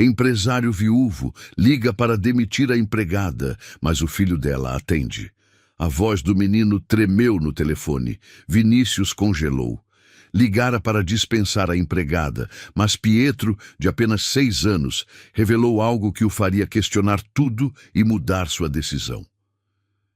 Empresário viúvo, liga para demitir a empregada, mas o filho dela atende. A voz do menino tremeu no telefone. Vinícius congelou. Ligara para dispensar a empregada, mas Pietro, de apenas 6 anos, revelou algo que o faria questionar tudo e mudar sua decisão.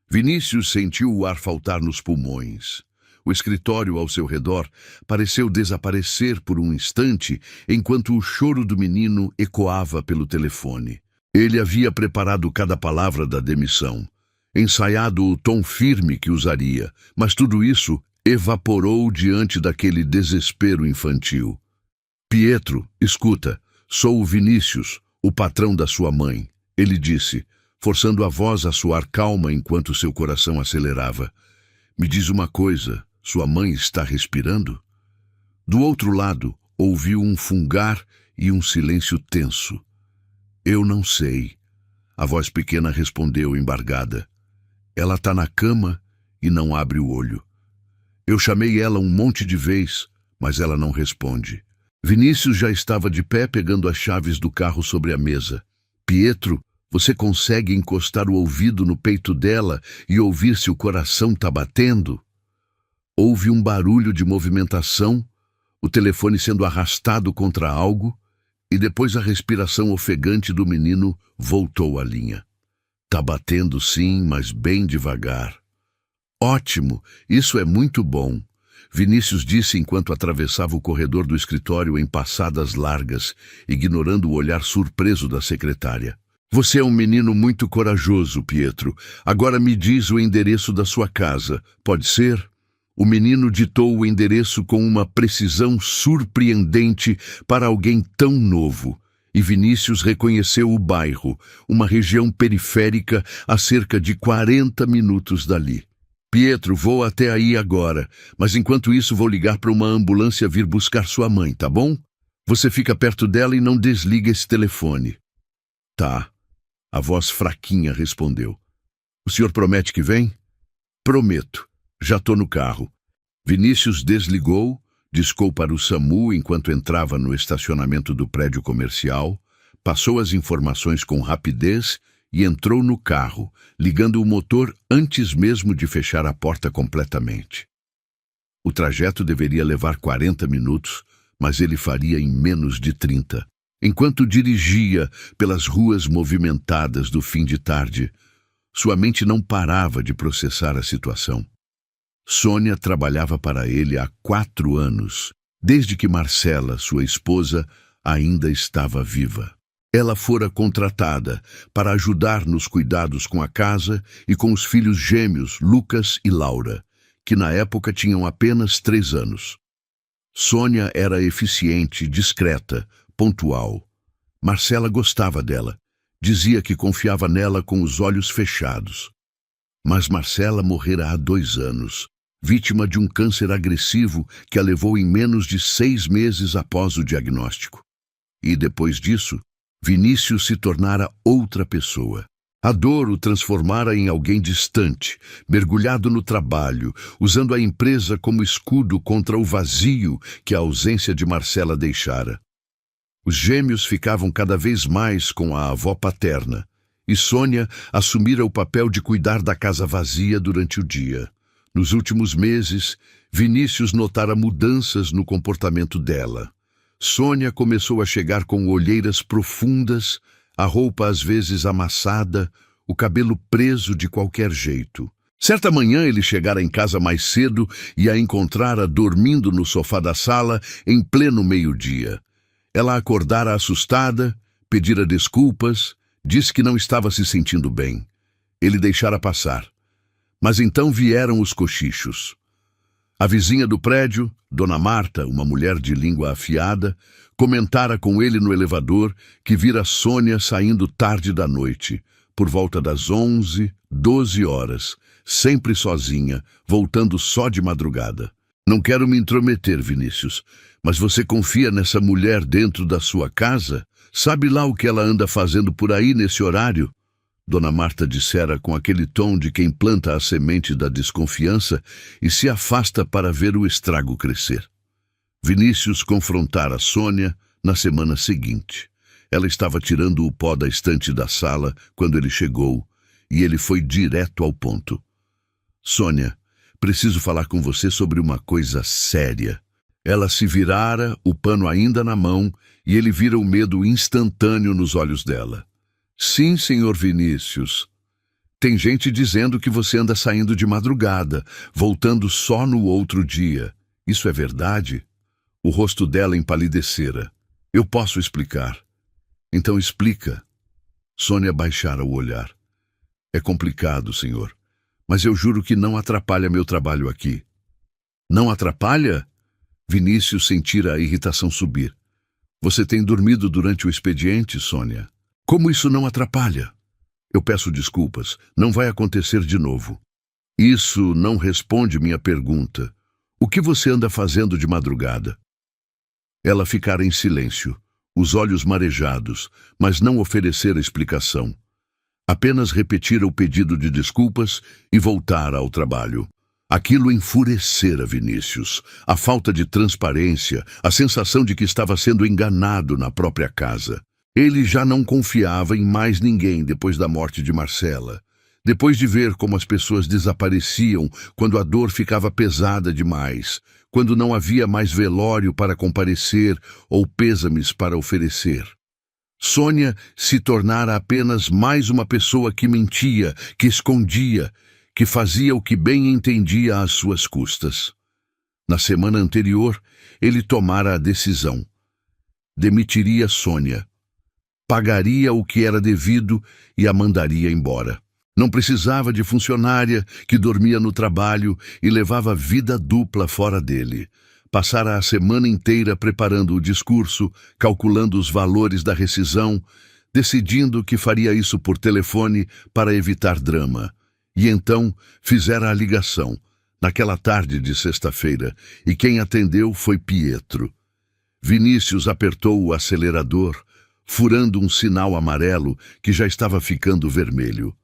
Vinícius sentiu o ar faltar nos pulmões. O escritório ao seu redor pareceu desaparecer por um instante, enquanto o choro do menino ecoava pelo telefone. Ele havia preparado cada palavra da demissão, ensaiado o tom firme que usaria, mas tudo isso evaporou diante daquele desespero infantil. Pietro, escuta, sou o Vinícius, o patrão da sua mãe, ele disse, forçando a voz a soar calma enquanto seu coração acelerava. Me diz uma coisa, sua mãe está respirando? Do outro lado, ouviu um fungar e um silêncio tenso. Eu não sei. A voz pequena respondeu embargada. Ela está na cama e não abre o olho. Eu chamei ela um monte de vezes, mas ela não responde. Vinícius já estava de pé pegando as chaves do carro sobre a mesa. Pietro, você consegue encostar o ouvido no peito dela e ouvir se o coração está batendo? Houve um barulho de movimentação, o telefone sendo arrastado contra algo, e depois a respiração ofegante do menino voltou à linha. Tá batendo sim, mas bem devagar. Ótimo, isso é muito bom, Vinícius disse enquanto atravessava o corredor do escritório em passadas largas, ignorando o olhar surpreso da secretária. Você é um menino muito corajoso, Pietro. Agora me diz o endereço da sua casa, pode ser? O menino ditou o endereço com uma precisão surpreendente para alguém tão novo. E Vinícius reconheceu o bairro, uma região periférica a cerca de 40 minutos dali. Pietro, vou até aí agora, mas enquanto isso vou ligar para uma ambulância vir buscar sua mãe, tá bom? Você fica perto dela e não desliga esse telefone. Tá. A voz fraquinha respondeu. O senhor promete que vem? Prometo. Já tô no carro. Vinícius desligou, discou para o SAMU enquanto entrava no estacionamento do prédio comercial, passou as informações com rapidez e entrou no carro, ligando o motor antes mesmo de fechar a porta completamente. O trajeto deveria levar 40 minutos, mas ele faria em menos de 30. Enquanto dirigia pelas ruas movimentadas do fim de tarde, sua mente não parava de processar a situação. Sônia trabalhava para ele há 4 anos, desde que Marcela, sua esposa, ainda estava viva. Ela fora contratada para ajudar nos cuidados com a casa e com os filhos gêmeos Lucas e Laura, que na época tinham apenas 3 anos. Sônia era eficiente, discreta, pontual. Marcela gostava dela. Dizia que confiava nela com os olhos fechados. Mas Marcela morrera há 2 anos, vítima de um câncer agressivo que a levou em menos de 6 meses após o diagnóstico. E depois disso, Vinícius se tornara outra pessoa. A dor o transformara em alguém distante, mergulhado no trabalho, usando a empresa como escudo contra o vazio que a ausência de Marcela deixara. Os gêmeos ficavam cada vez mais com a avó paterna, e Sônia assumira o papel de cuidar da casa vazia durante o dia. Nos últimos meses, Vinícius notara mudanças no comportamento dela. Sônia começou a chegar com olheiras profundas, a roupa às vezes amassada, o cabelo preso de qualquer jeito. Certa manhã ele chegara em casa mais cedo e a encontrara dormindo no sofá da sala em pleno meio-dia. Ela acordara assustada, pedira desculpas, disse que não estava se sentindo bem. Ele deixara passar. Mas então vieram os cochichos. A vizinha do prédio, Dona Marta, uma mulher de língua afiada, comentara com ele no elevador que vira Sônia saindo tarde da noite, por volta das 11, 12 horas, sempre sozinha, voltando só de madrugada. Não quero me intrometer, Vinícius, mas você confia nessa mulher dentro da sua casa? Sabe lá o que ela anda fazendo por aí nesse horário? Dona Marta dissera com aquele tom de quem planta a semente da desconfiança e se afasta para ver o estrago crescer. Vinícius confrontara Sônia na semana seguinte. Ela estava tirando o pó da estante da sala quando ele chegou, e ele foi direto ao ponto. Sônia, preciso falar com você sobre uma coisa séria. Ela se virara, o pano ainda na mão, e ele vira o medo instantâneo nos olhos dela. Sim, senhor Vinícius. Tem gente dizendo que você anda saindo de madrugada, voltando só no outro dia. Isso é verdade? O rosto dela empalidecera. Eu posso explicar. Então explica. Sônia baixara o olhar. É complicado, senhor, mas eu juro que não atrapalha meu trabalho aqui. Não atrapalha? Vinícius sentira a irritação subir. Você tem dormido durante o expediente, Sônia? Como isso não atrapalha? Eu peço desculpas, não vai acontecer de novo. Isso não responde minha pergunta. O que você anda fazendo de madrugada? Ela ficara em silêncio, os olhos marejados, mas não oferecera explicação. Apenas repetira o pedido de desculpas e voltara ao trabalho. Aquilo enfurecera Vinícius. A falta de transparência, a sensação de que estava sendo enganado na própria casa. Ele já não confiava em mais ninguém depois da morte de Marcela. Depois de ver como as pessoas desapareciam quando a dor ficava pesada demais, quando não havia mais velório para comparecer ou pêsames para oferecer. Sônia se tornara apenas mais uma pessoa que mentia, que escondia, que fazia o que bem entendia às suas custas. Na semana anterior, ele tomara a decisão. Demitiria Sônia. Pagaria o que era devido e a mandaria embora. Não precisava de funcionária que dormia no trabalho e levava vida dupla fora dele. Passara a semana inteira preparando o discurso, calculando os valores da rescisão, decidindo que faria isso por telefone para evitar drama. E então fizera a ligação, naquela tarde de sexta-feira, e quem atendeu foi Pietro. Vinícius apertou o acelerador, furando um sinal amarelo que já estava ficando vermelho.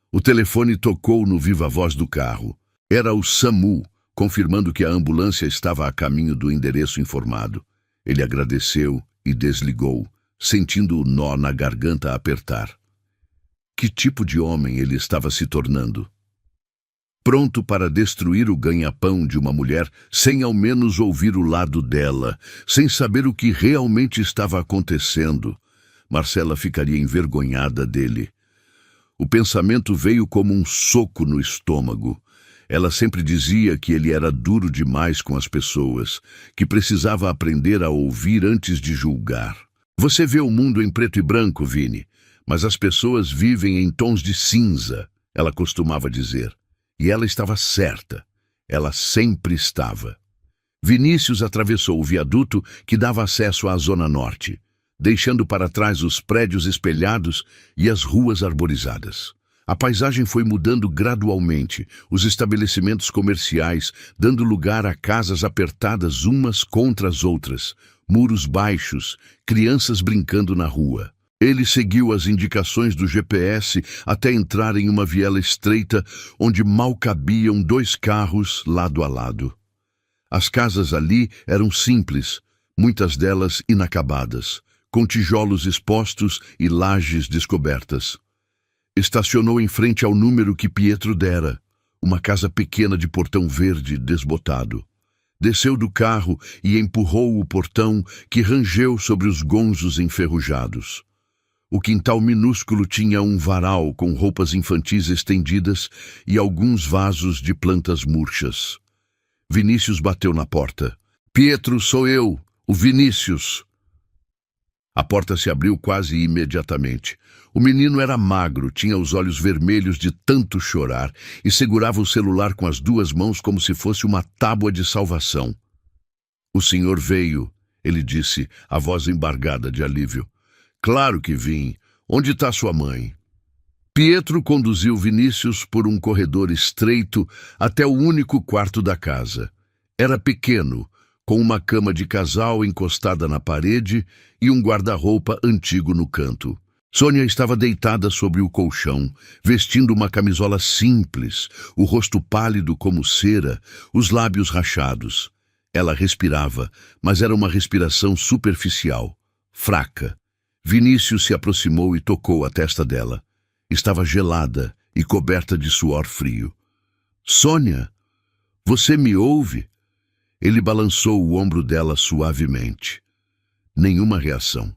O telefone tocou no viva-voz do carro. Era o SAMU, confirmando que a ambulância estava a caminho do endereço informado. Ele agradeceu e desligou, sentindo o nó na garganta apertar. Que tipo de homem ele estava se tornando? Pronto para destruir o ganha-pão de uma mulher sem ao menos ouvir o lado dela, sem saber o que realmente estava acontecendo. Marcela ficaria envergonhada dele. O pensamento veio como um soco no estômago. Ela sempre dizia que ele era duro demais com as pessoas, que precisava aprender a ouvir antes de julgar. Você vê o mundo em preto e branco, Vini, mas as pessoas vivem em tons de cinza, ela costumava dizer. E ela estava certa. Ela sempre estava. Vinícius atravessou o viaduto que dava acesso à Zona Norte, deixando para trás os prédios espelhados e as ruas arborizadas. A paisagem foi mudando gradualmente, os estabelecimentos comerciais dando lugar a casas apertadas umas contra as outras, muros baixos, crianças brincando na rua. Ele seguiu as indicações do GPS até entrar em uma viela estreita onde mal cabiam 2 carros lado a lado. As casas ali eram simples, muitas delas inacabadas, com tijolos expostos e lajes descobertas. Estacionou em frente ao número que Pietro dera, uma casa pequena de portão verde desbotado. Desceu do carro e empurrou o portão que rangeu sobre os gonzos enferrujados. O quintal minúsculo tinha um varal com roupas infantis estendidas e alguns vasos de plantas murchas. Vinícius bateu na porta. Pietro, sou eu, o Vinícius. A porta se abriu quase imediatamente. O menino era magro, tinha os olhos vermelhos de tanto chorar e segurava o celular com as 2 mãos como se fosse uma tábua de salvação. O senhor veio, ele disse, a voz embargada de alívio. Claro que vim. Onde está sua mãe? Pietro conduziu Vinícius por um corredor estreito até o único quarto da casa. Era pequeno, com uma cama de casal encostada na parede e um guarda-roupa antigo no canto. Sônia estava deitada sobre o colchão, vestindo uma camisola simples, o rosto pálido como cera, os lábios rachados. Ela respirava, mas era uma respiração superficial, fraca. Vinícius se aproximou e tocou a testa dela. Estava gelada e coberta de suor frio. Sônia, você me ouve? Ele balançou o ombro dela suavemente. Nenhuma reação.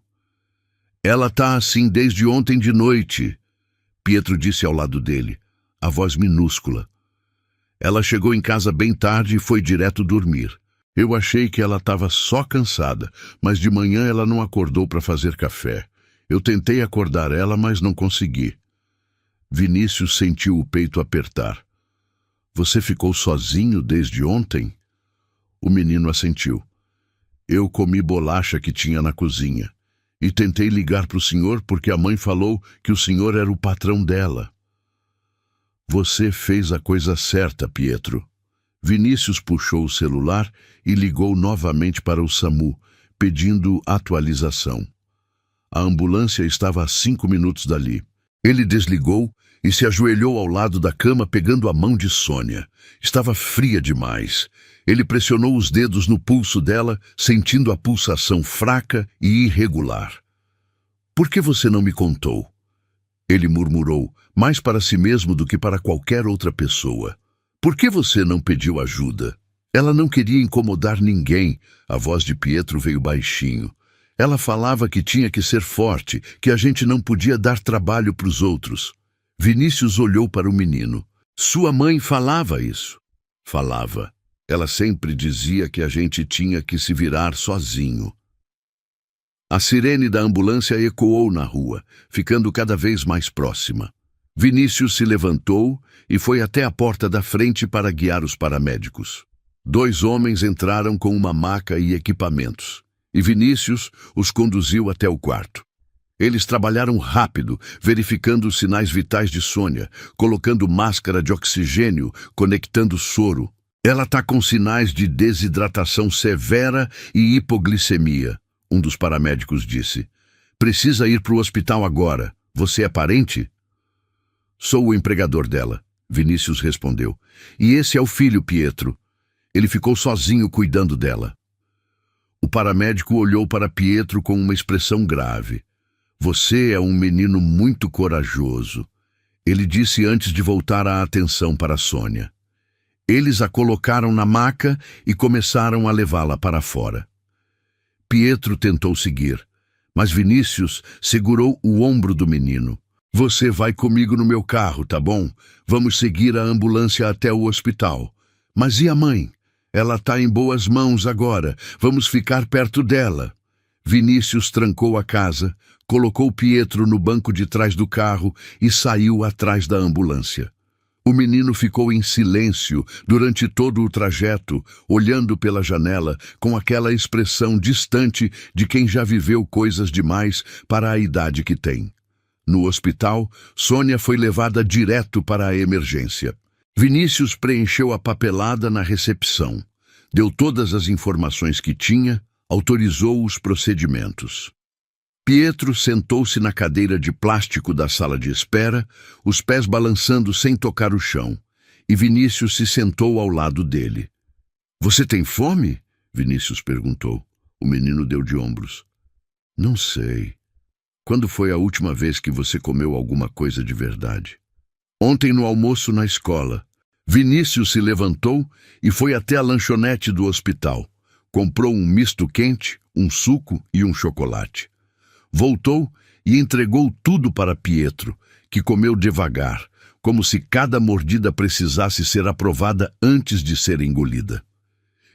Ela tá assim desde ontem de noite, Pietro disse ao lado dele, a voz minúscula. Ela chegou em casa bem tarde e foi direto dormir. Eu achei que ela estava só cansada, mas de manhã ela não acordou para fazer café. Eu tentei acordar ela, mas não consegui. Vinícius sentiu o peito apertar. Você ficou sozinho desde ontem? O menino assentiu. Eu comi bolacha que tinha na cozinha. E tentei ligar para o senhor porque a mãe falou que o senhor era o patrão dela. Você fez a coisa certa, Pietro. Vinícius puxou o celular e ligou novamente para o SAMU, pedindo atualização. A ambulância estava a 5 minutos dali. Ele desligou e se ajoelhou ao lado da cama pegando a mão de Sônia. Estava fria demais. Ele pressionou os dedos no pulso dela, sentindo a pulsação fraca e irregular. Por que você não me contou? Ele murmurou, mais para si mesmo do que para qualquer outra pessoa. Por que você não pediu ajuda? Ela não queria incomodar ninguém. A voz de Pietro veio baixinho. Ela falava que tinha que ser forte, que a gente não podia dar trabalho para os outros. Vinícius olhou para o menino. Sua mãe falava isso. Falava. Ela sempre dizia que a gente tinha que se virar sozinho. A sirene da ambulância ecoou na rua, ficando cada vez mais próxima. Vinícius se levantou e foi até a porta da frente para guiar os paramédicos. 2 homens entraram com uma maca e equipamentos, e Vinícius os conduziu até o quarto. Eles trabalharam rápido, verificando os sinais vitais de Sônia, colocando máscara de oxigênio, conectando soro. Ela está com sinais de desidratação severa e hipoglicemia, um dos paramédicos disse. Precisa ir para o hospital agora. Você é parente? Sou o empregador dela, Vinícius respondeu. E esse é o filho, Pietro. Ele ficou sozinho cuidando dela. O paramédico olhou para Pietro com uma expressão grave. Você é um menino muito corajoso, ele disse antes de voltar a atenção para Sônia. Eles a colocaram na maca e começaram a levá-la para fora. Pietro tentou seguir, mas Vinícius segurou o ombro do menino. Você vai comigo no meu carro, tá bom? Vamos seguir a ambulância até o hospital. Mas e a mãe? Ela está em boas mãos agora. Vamos ficar perto dela. Vinícius trancou a casa, colocou Pietro no banco de trás do carro e saiu atrás da ambulância. O menino ficou em silêncio durante todo o trajeto, olhando pela janela com aquela expressão distante de quem já viveu coisas demais para a idade que tem. No hospital, Sônia foi levada direto para a emergência. Vinícius preencheu a papelada na recepção, deu todas as informações que tinha, autorizou os procedimentos. Pietro sentou-se na cadeira de plástico da sala de espera, os pés balançando sem tocar o chão, e Vinícius se sentou ao lado dele. Você tem fome? Vinícius perguntou. O menino deu de ombros. Não sei. Quando foi a última vez que você comeu alguma coisa de verdade? Ontem no almoço na escola. Vinícius se levantou e foi até a lanchonete do hospital. Comprou um misto quente, um suco e um chocolate. Voltou e entregou tudo para Pietro, que comeu devagar, como se cada mordida precisasse ser aprovada antes de ser engolida.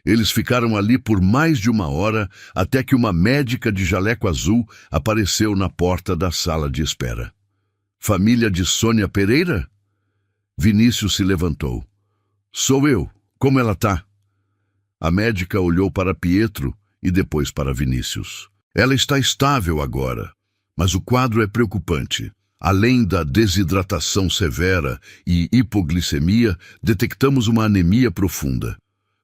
Eles ficaram ali por mais de 1 hora até que uma médica de jaleco azul apareceu na porta da sala de espera. Família de Sônia Pereira? Vinícius se levantou. Sou eu. Como ela tá? A médica olhou para Pietro e depois para Vinícius. Ela está estável agora, mas o quadro é preocupante. Além da desidratação severa e hipoglicemia, detectamos uma anemia profunda.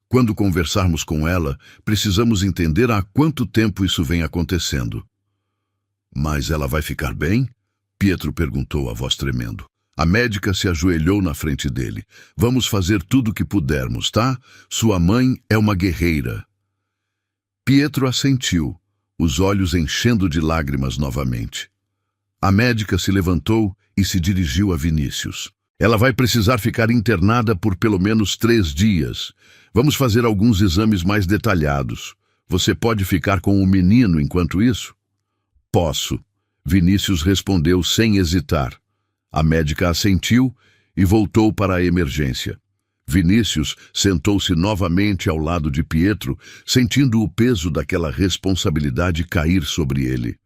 Quando conversarmos com ela, precisamos entender há quanto tempo isso vem acontecendo. Mas ela vai ficar bem? Pietro perguntou, a voz tremendo. A médica se ajoelhou na frente dele. Vamos fazer tudo o que pudermos, tá? Sua mãe é uma guerreira. Pietro assentiu. os olhos enchendo de lágrimas novamente. A médica se levantou e se dirigiu a Vinícius. Ela vai precisar ficar internada por pelo menos 3 dias. Vamos fazer alguns exames mais detalhados. Você pode ficar com o menino enquanto isso? Posso, Vinícius respondeu sem hesitar. A médica assentiu e voltou para a emergência. Vinícius sentou-se novamente ao lado de Pietro, sentindo o peso daquela responsabilidade cair sobre ele.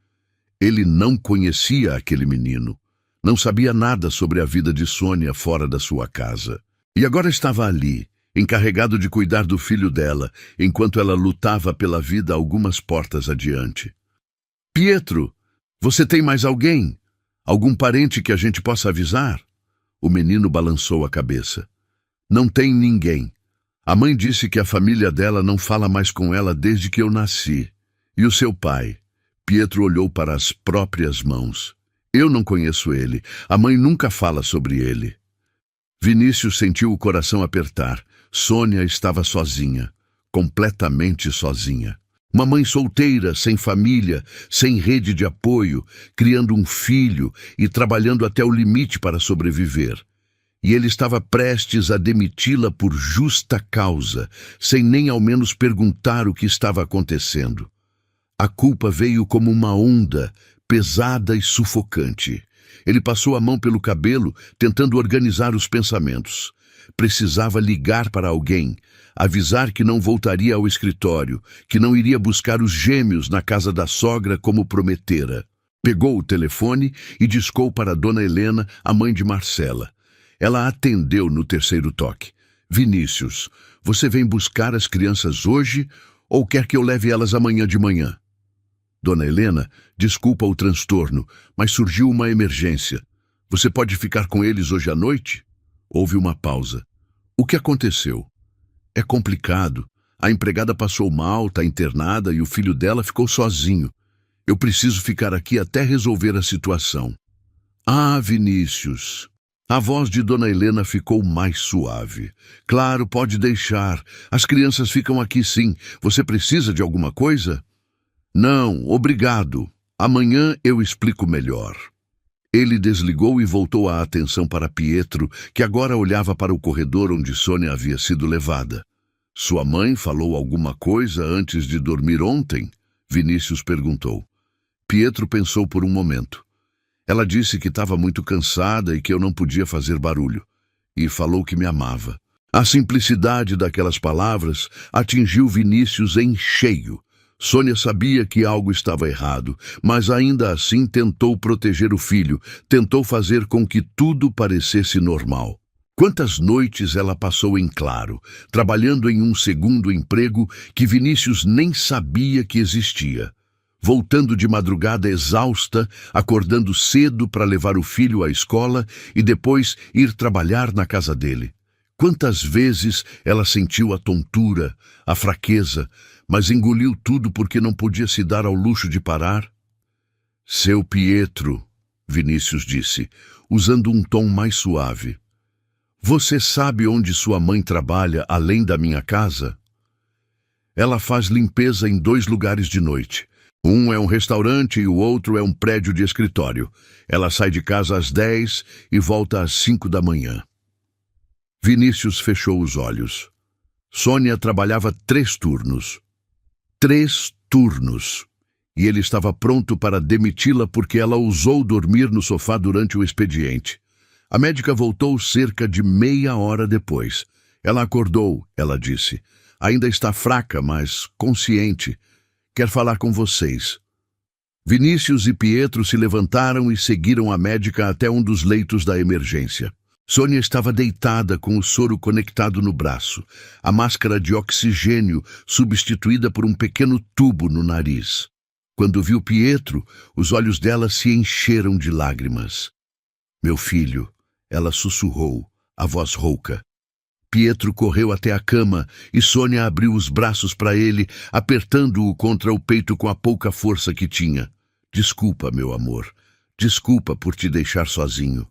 Ele não conhecia aquele menino. Não sabia nada sobre a vida de Sônia fora da sua casa. E agora estava ali, encarregado de cuidar do filho dela, enquanto ela lutava pela vida algumas portas adiante. Pietro, você tem mais alguém? Algum parente que a gente possa avisar? O menino balançou a cabeça. Não tem ninguém. A mãe disse que a família dela não fala mais com ela desde que eu nasci. E o seu pai? Pietro olhou para as próprias mãos. Eu não conheço ele. A mãe nunca fala sobre ele. Vinícius sentiu o coração apertar. Sônia estava sozinha, completamente sozinha. Uma mãe solteira, sem família, sem rede de apoio, criando um filho e trabalhando até o limite para sobreviver. E ele estava prestes a demiti-la por justa causa, sem nem ao menos perguntar o que estava acontecendo. A culpa veio como uma onda, pesada e sufocante. Ele passou a mão pelo cabelo, tentando organizar os pensamentos. Precisava ligar para alguém, avisar que não voltaria ao escritório, que não iria buscar os gêmeos na casa da sogra como prometera. Pegou o telefone e discou para Dona Helena, a mãe de Marcela. Ela atendeu no terceiro toque. Vinícius, você vem buscar as crianças hoje ou quer que eu leve elas amanhã de manhã? Dona Helena, desculpa o transtorno, mas surgiu uma emergência. Você pode ficar com eles hoje à noite? Houve uma pausa. O que aconteceu? É complicado. A empregada passou mal, está internada e o filho dela ficou sozinho. Eu preciso ficar aqui até resolver a situação. Ah, Vinícius. A voz de Dona Helena ficou mais suave. Claro, pode deixar. As crianças ficam aqui sim. Você precisa de alguma coisa? Não, obrigado. Amanhã eu explico melhor. Ele desligou e voltou a atenção para Pietro, que agora olhava para o corredor onde Sônia havia sido levada. Sua mãe falou alguma coisa antes de dormir ontem? Vinícius perguntou. Pietro pensou por um momento. Ela disse que estava muito cansada e que eu não podia fazer barulho. E falou que me amava. A simplicidade daquelas palavras atingiu Vinícius em cheio. Sônia sabia que algo estava errado, mas ainda assim tentou proteger o filho, tentou fazer com que tudo parecesse normal. Quantas noites ela passou em claro, trabalhando em um segundo emprego que Vinícius nem sabia que existia. Voltando de madrugada exausta, acordando cedo para levar o filho à escola e depois ir trabalhar na casa dele. Quantas vezes ela sentiu a tontura, a fraqueza, mas engoliu tudo porque não podia se dar ao luxo de parar? Seu Pietro, Vinícius disse, usando um tom mais suave. Você sabe onde sua mãe trabalha além da minha casa? Ela faz limpeza em 2 lugares de noite. Um é um restaurante e o outro é um prédio de escritório. Ela sai de casa às 10 e volta às 5 da manhã. Vinícius fechou os olhos. Sônia trabalhava 3 turnos. 3 turnos. E ele estava pronto para demiti-la porque ela ousou dormir no sofá durante o expediente. A médica voltou cerca de meia hora depois. Ela acordou, ela disse. Ainda está fraca, mas consciente. Quer falar com vocês. Vinícius e Pietro se levantaram e seguiram a médica até um dos leitos da emergência. Sônia estava deitada com o soro conectado no braço, a máscara de oxigênio substituída por um pequeno tubo no nariz. Quando viu Pietro, os olhos dela se encheram de lágrimas. Meu filho, ela sussurrou, a voz rouca. Pietro correu até a cama e Sônia abriu os braços para ele, apertando-o contra o peito com a pouca força que tinha. Desculpa, meu amor. Desculpa por te deixar sozinho.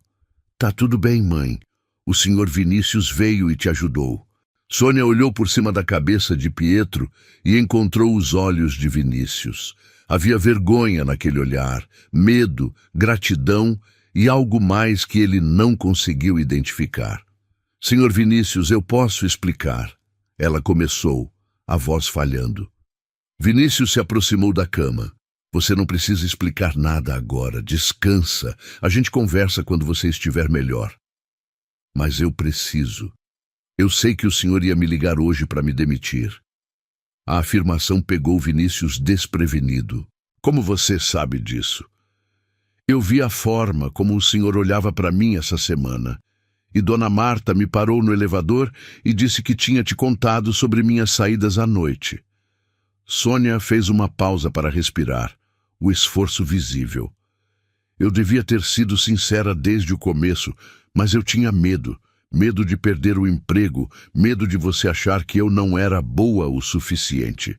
Tá tudo bem, mãe. O senhor Vinícius veio e te ajudou. Sônia olhou por cima da cabeça de Pietro e encontrou os olhos de Vinícius. Havia vergonha naquele olhar, medo, gratidão e algo mais que ele não conseguiu identificar. Senhor Vinícius, eu posso explicar. Ela começou, a voz falhando. Vinícius se aproximou da cama. Você não precisa explicar nada agora. Descansa. A gente conversa quando você estiver melhor. Mas eu preciso. Eu sei que o senhor ia me ligar hoje para me demitir. A afirmação pegou Vinícius desprevenido. Como você sabe disso? Eu vi a forma como o senhor olhava para mim essa semana. E Dona Marta me parou no elevador e disse que tinha te contado sobre minhas saídas à noite. Sônia fez uma pausa para respirar, o esforço visível. Eu devia ter sido sincera desde o começo, mas eu tinha medo. Medo de perder o emprego, medo de você achar que eu não era boa o suficiente.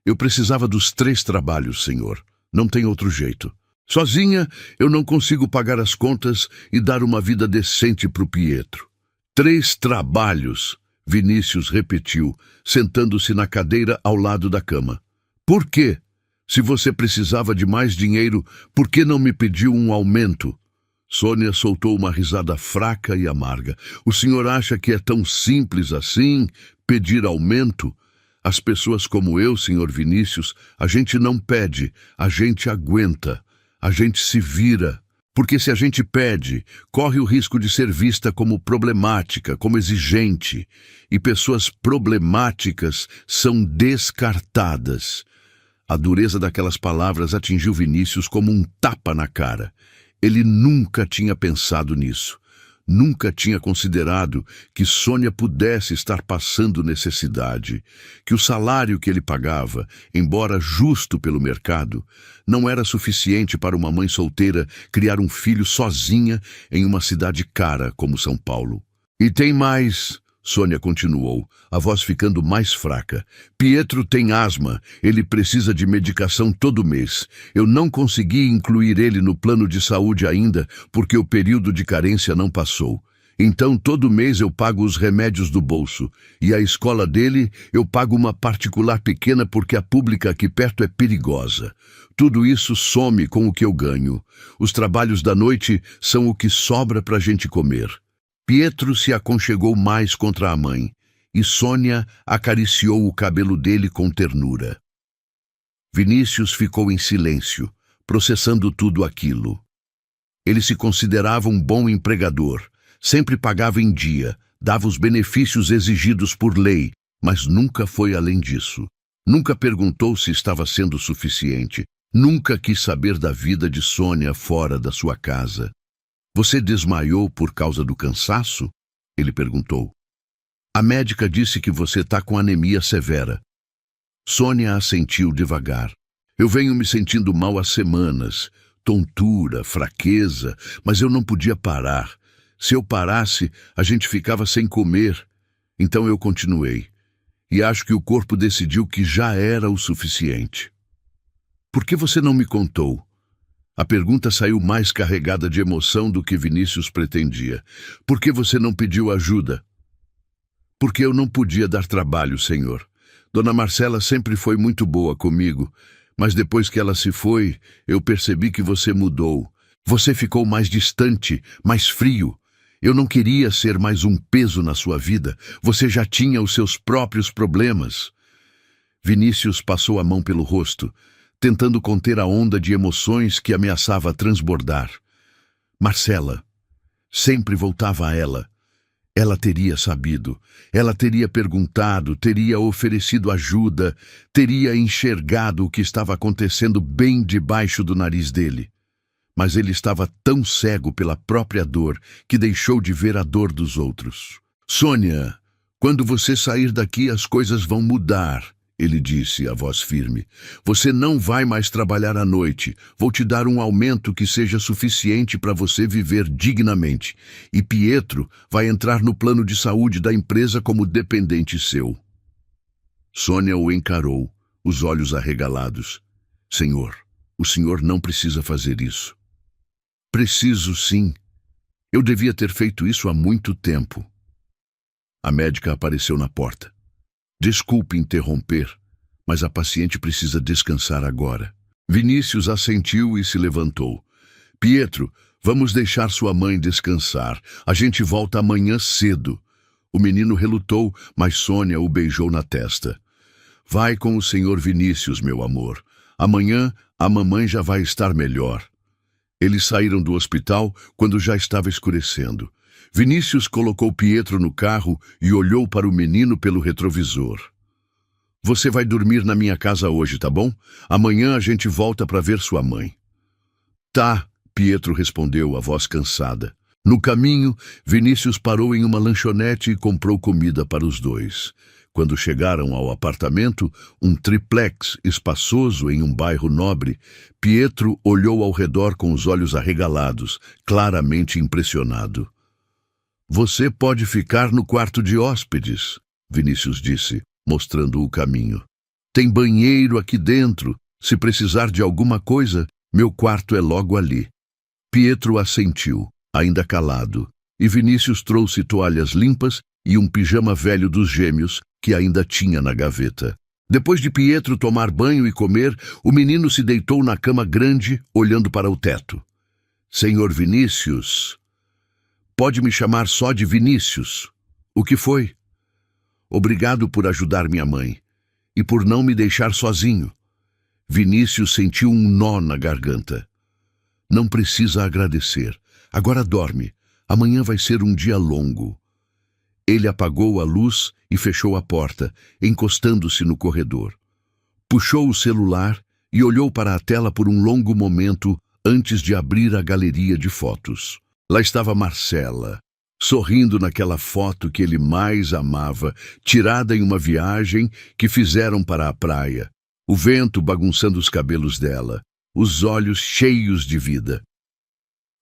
Eu precisava dos 3 trabalhos, senhor. Não tem outro jeito. Sozinha, eu não consigo pagar as contas e dar uma vida decente para o Pietro. 3 trabalhos, Vinícius repetiu, sentando-se na cadeira ao lado da cama. Por quê? Se você precisava de mais dinheiro, por que não me pediu um aumento? Sônia soltou uma risada fraca e amarga. O senhor acha que é tão simples assim, pedir aumento? As pessoas como eu, senhor Vinícius, a gente não pede, a gente aguenta, a gente se vira. Porque se a gente pede, corre o risco de ser vista como problemática, como exigente. E pessoas problemáticas são descartadas. A dureza daquelas palavras atingiu Vinícius como um tapa na cara. Ele nunca tinha pensado nisso. Nunca tinha considerado que Sônia pudesse estar passando necessidade, que o salário que ele pagava, embora justo pelo mercado, não era suficiente para uma mãe solteira criar um filho sozinha em uma cidade cara como São Paulo. E tem mais, Sônia continuou, a voz ficando mais fraca. Pietro tem asma, ele precisa de medicação todo mês. Eu não consegui incluir ele no plano de saúde ainda, porque o período de carência não passou. Então todo mês eu pago os remédios do bolso. E a escola dele eu pago uma particular pequena porque a pública aqui perto é perigosa. Tudo isso some com o que eu ganho. Os trabalhos da noite são o que sobra para a gente comer. Pietro se aconchegou mais contra a mãe, e Sônia acariciou o cabelo dele com ternura. Vinícius ficou em silêncio, processando tudo aquilo. Ele se considerava um bom empregador, sempre pagava em dia, dava os benefícios exigidos por lei, mas nunca foi além disso. Nunca perguntou se estava sendo suficiente, nunca quis saber da vida de Sônia fora da sua casa. Você desmaiou por causa do cansaço? Ele perguntou. A médica disse que você está com anemia severa. Sônia assentiu devagar. Eu venho me sentindo mal há semanas. Tontura, fraqueza, mas eu não podia parar. Se eu parasse, a gente ficava sem comer. Então eu continuei. E acho que o corpo decidiu que já era o suficiente. Por que você não me contou? A pergunta saiu mais carregada de emoção do que Vinícius pretendia. Por que você não pediu ajuda? Porque eu não podia dar trabalho, senhor. Dona Marcela sempre foi muito boa comigo, mas depois que ela se foi, eu percebi que você mudou. Você ficou mais distante, mais frio. Eu não queria ser mais um peso na sua vida. Você já tinha os seus próprios problemas. Vinícius passou a mão pelo rosto, tentando conter a onda de emoções que ameaçava transbordar. Marcela. Sempre voltava a ela. Ela teria sabido, ela teria perguntado, teria oferecido ajuda, teria enxergado o que estava acontecendo bem debaixo do nariz dele. Mas ele estava tão cego pela própria dor que deixou de ver a dor dos outros. Sônia, quando você sair daqui as coisas vão mudar. Ele disse, a voz firme. Você não vai mais trabalhar à noite. Vou te dar um aumento que seja suficiente para você viver dignamente. E Pietro vai entrar no plano de saúde da empresa como dependente seu. Sônia o encarou, os olhos arregalados. Senhor, o senhor não precisa fazer isso. Preciso sim. Eu devia ter feito isso há muito tempo. A médica apareceu na porta. Desculpe interromper, mas a paciente precisa descansar agora. Vinícius assentiu e se levantou. Pietro, vamos deixar sua mãe descansar. A gente volta amanhã cedo. O menino relutou, mas Sônia o beijou na testa. Vai com o senhor Vinícius, meu amor. Amanhã a mamãe já vai estar melhor. Eles saíram do hospital quando já estava escurecendo. Vinícius colocou Pietro no carro e olhou para o menino pelo retrovisor. Você vai dormir na minha casa hoje, tá bom? Amanhã a gente volta para ver sua mãe. Tá, Pietro respondeu, a voz cansada. No caminho, Vinícius parou em uma lanchonete e comprou comida para os dois. Quando chegaram ao apartamento, um triplex espaçoso em um bairro nobre, Pietro olhou ao redor com os olhos arregalados, claramente impressionado. Você pode ficar no quarto de hóspedes, Vinícius disse, mostrando o caminho. Tem banheiro aqui dentro. Se precisar de alguma coisa, meu quarto é logo ali. Pietro assentiu, ainda calado, e Vinícius trouxe toalhas limpas e um pijama velho dos gêmeos que ainda tinha na gaveta. Depois de Pietro tomar banho e comer, o menino se deitou na cama grande, olhando para o teto. Senhor Vinícius, pode me chamar só de Vinícius. O que foi? Obrigado por ajudar minha mãe e por não me deixar sozinho. Vinícius sentiu um nó na garganta. Não precisa agradecer. Agora dorme. Amanhã vai ser um dia longo. Ele apagou a luz e fechou a porta, encostando-se no corredor. Puxou o celular e olhou para a tela por um longo momento antes de abrir a galeria de fotos. Lá estava Marcela, sorrindo naquela foto que ele mais amava, tirada em uma viagem que fizeram para a praia. O vento bagunçando os cabelos dela, os olhos cheios de vida.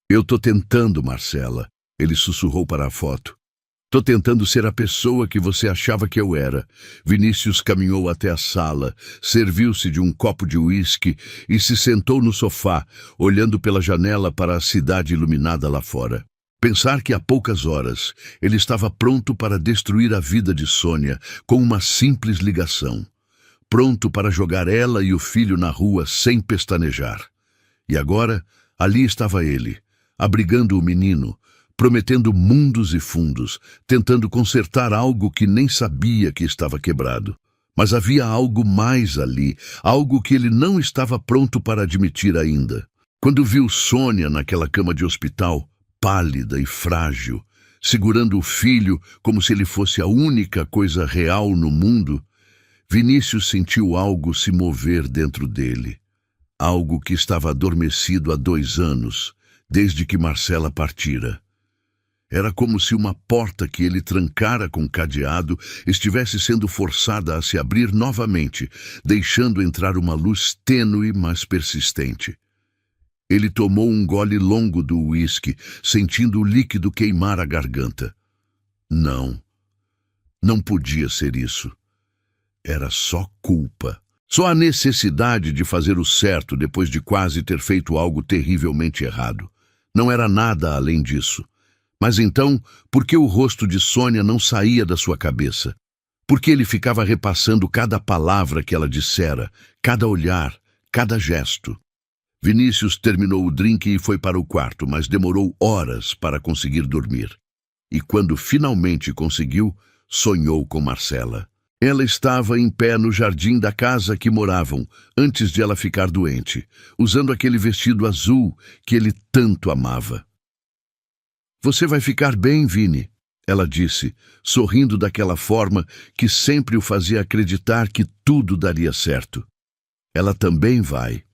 Eu tô tentando, Marcela, ele sussurrou para a foto. Tô tentando ser a pessoa que você achava que eu era. Vinícius caminhou até a sala, serviu-se de um copo de uísque e se sentou no sofá, olhando pela janela para a cidade iluminada lá fora. Pensar que há poucas horas ele estava pronto para destruir a vida de Sônia com uma simples ligação. Pronto para jogar ela e o filho na rua sem pestanejar. E agora, ali estava ele, abrigando o menino, prometendo mundos e fundos, tentando consertar algo que nem sabia que estava quebrado. Mas havia algo mais ali, algo que ele não estava pronto para admitir ainda. Quando viu Sônia naquela cama de hospital, pálida e frágil, segurando o filho como se ele fosse a única coisa real no mundo, Vinícius sentiu algo se mover dentro dele. Algo que estava adormecido há 2 anos, desde que Marcela partira. Era como se uma porta que ele trancara com cadeado estivesse sendo forçada a se abrir novamente, deixando entrar uma luz tênue, mas persistente. Ele tomou um gole longo do uísque, sentindo o líquido queimar a garganta. Não podia ser isso. Era só culpa. Só a necessidade de fazer o certo depois de quase ter feito algo terrivelmente errado. Não era nada além disso. Mas então, por que o rosto de Sônia não saía da sua cabeça? Por que ele ficava repassando cada palavra que ela dissera, cada olhar, cada gesto? Vinícius terminou o drink e foi para o quarto, mas demorou horas para conseguir dormir. E quando finalmente conseguiu, sonhou com Marcela. Ela estava em pé no jardim da casa que moravam, antes de ela ficar doente, usando aquele vestido azul que ele tanto amava. Você vai ficar bem, Vini, ela disse, sorrindo daquela forma que sempre o fazia acreditar que tudo daria certo. Ela também vai.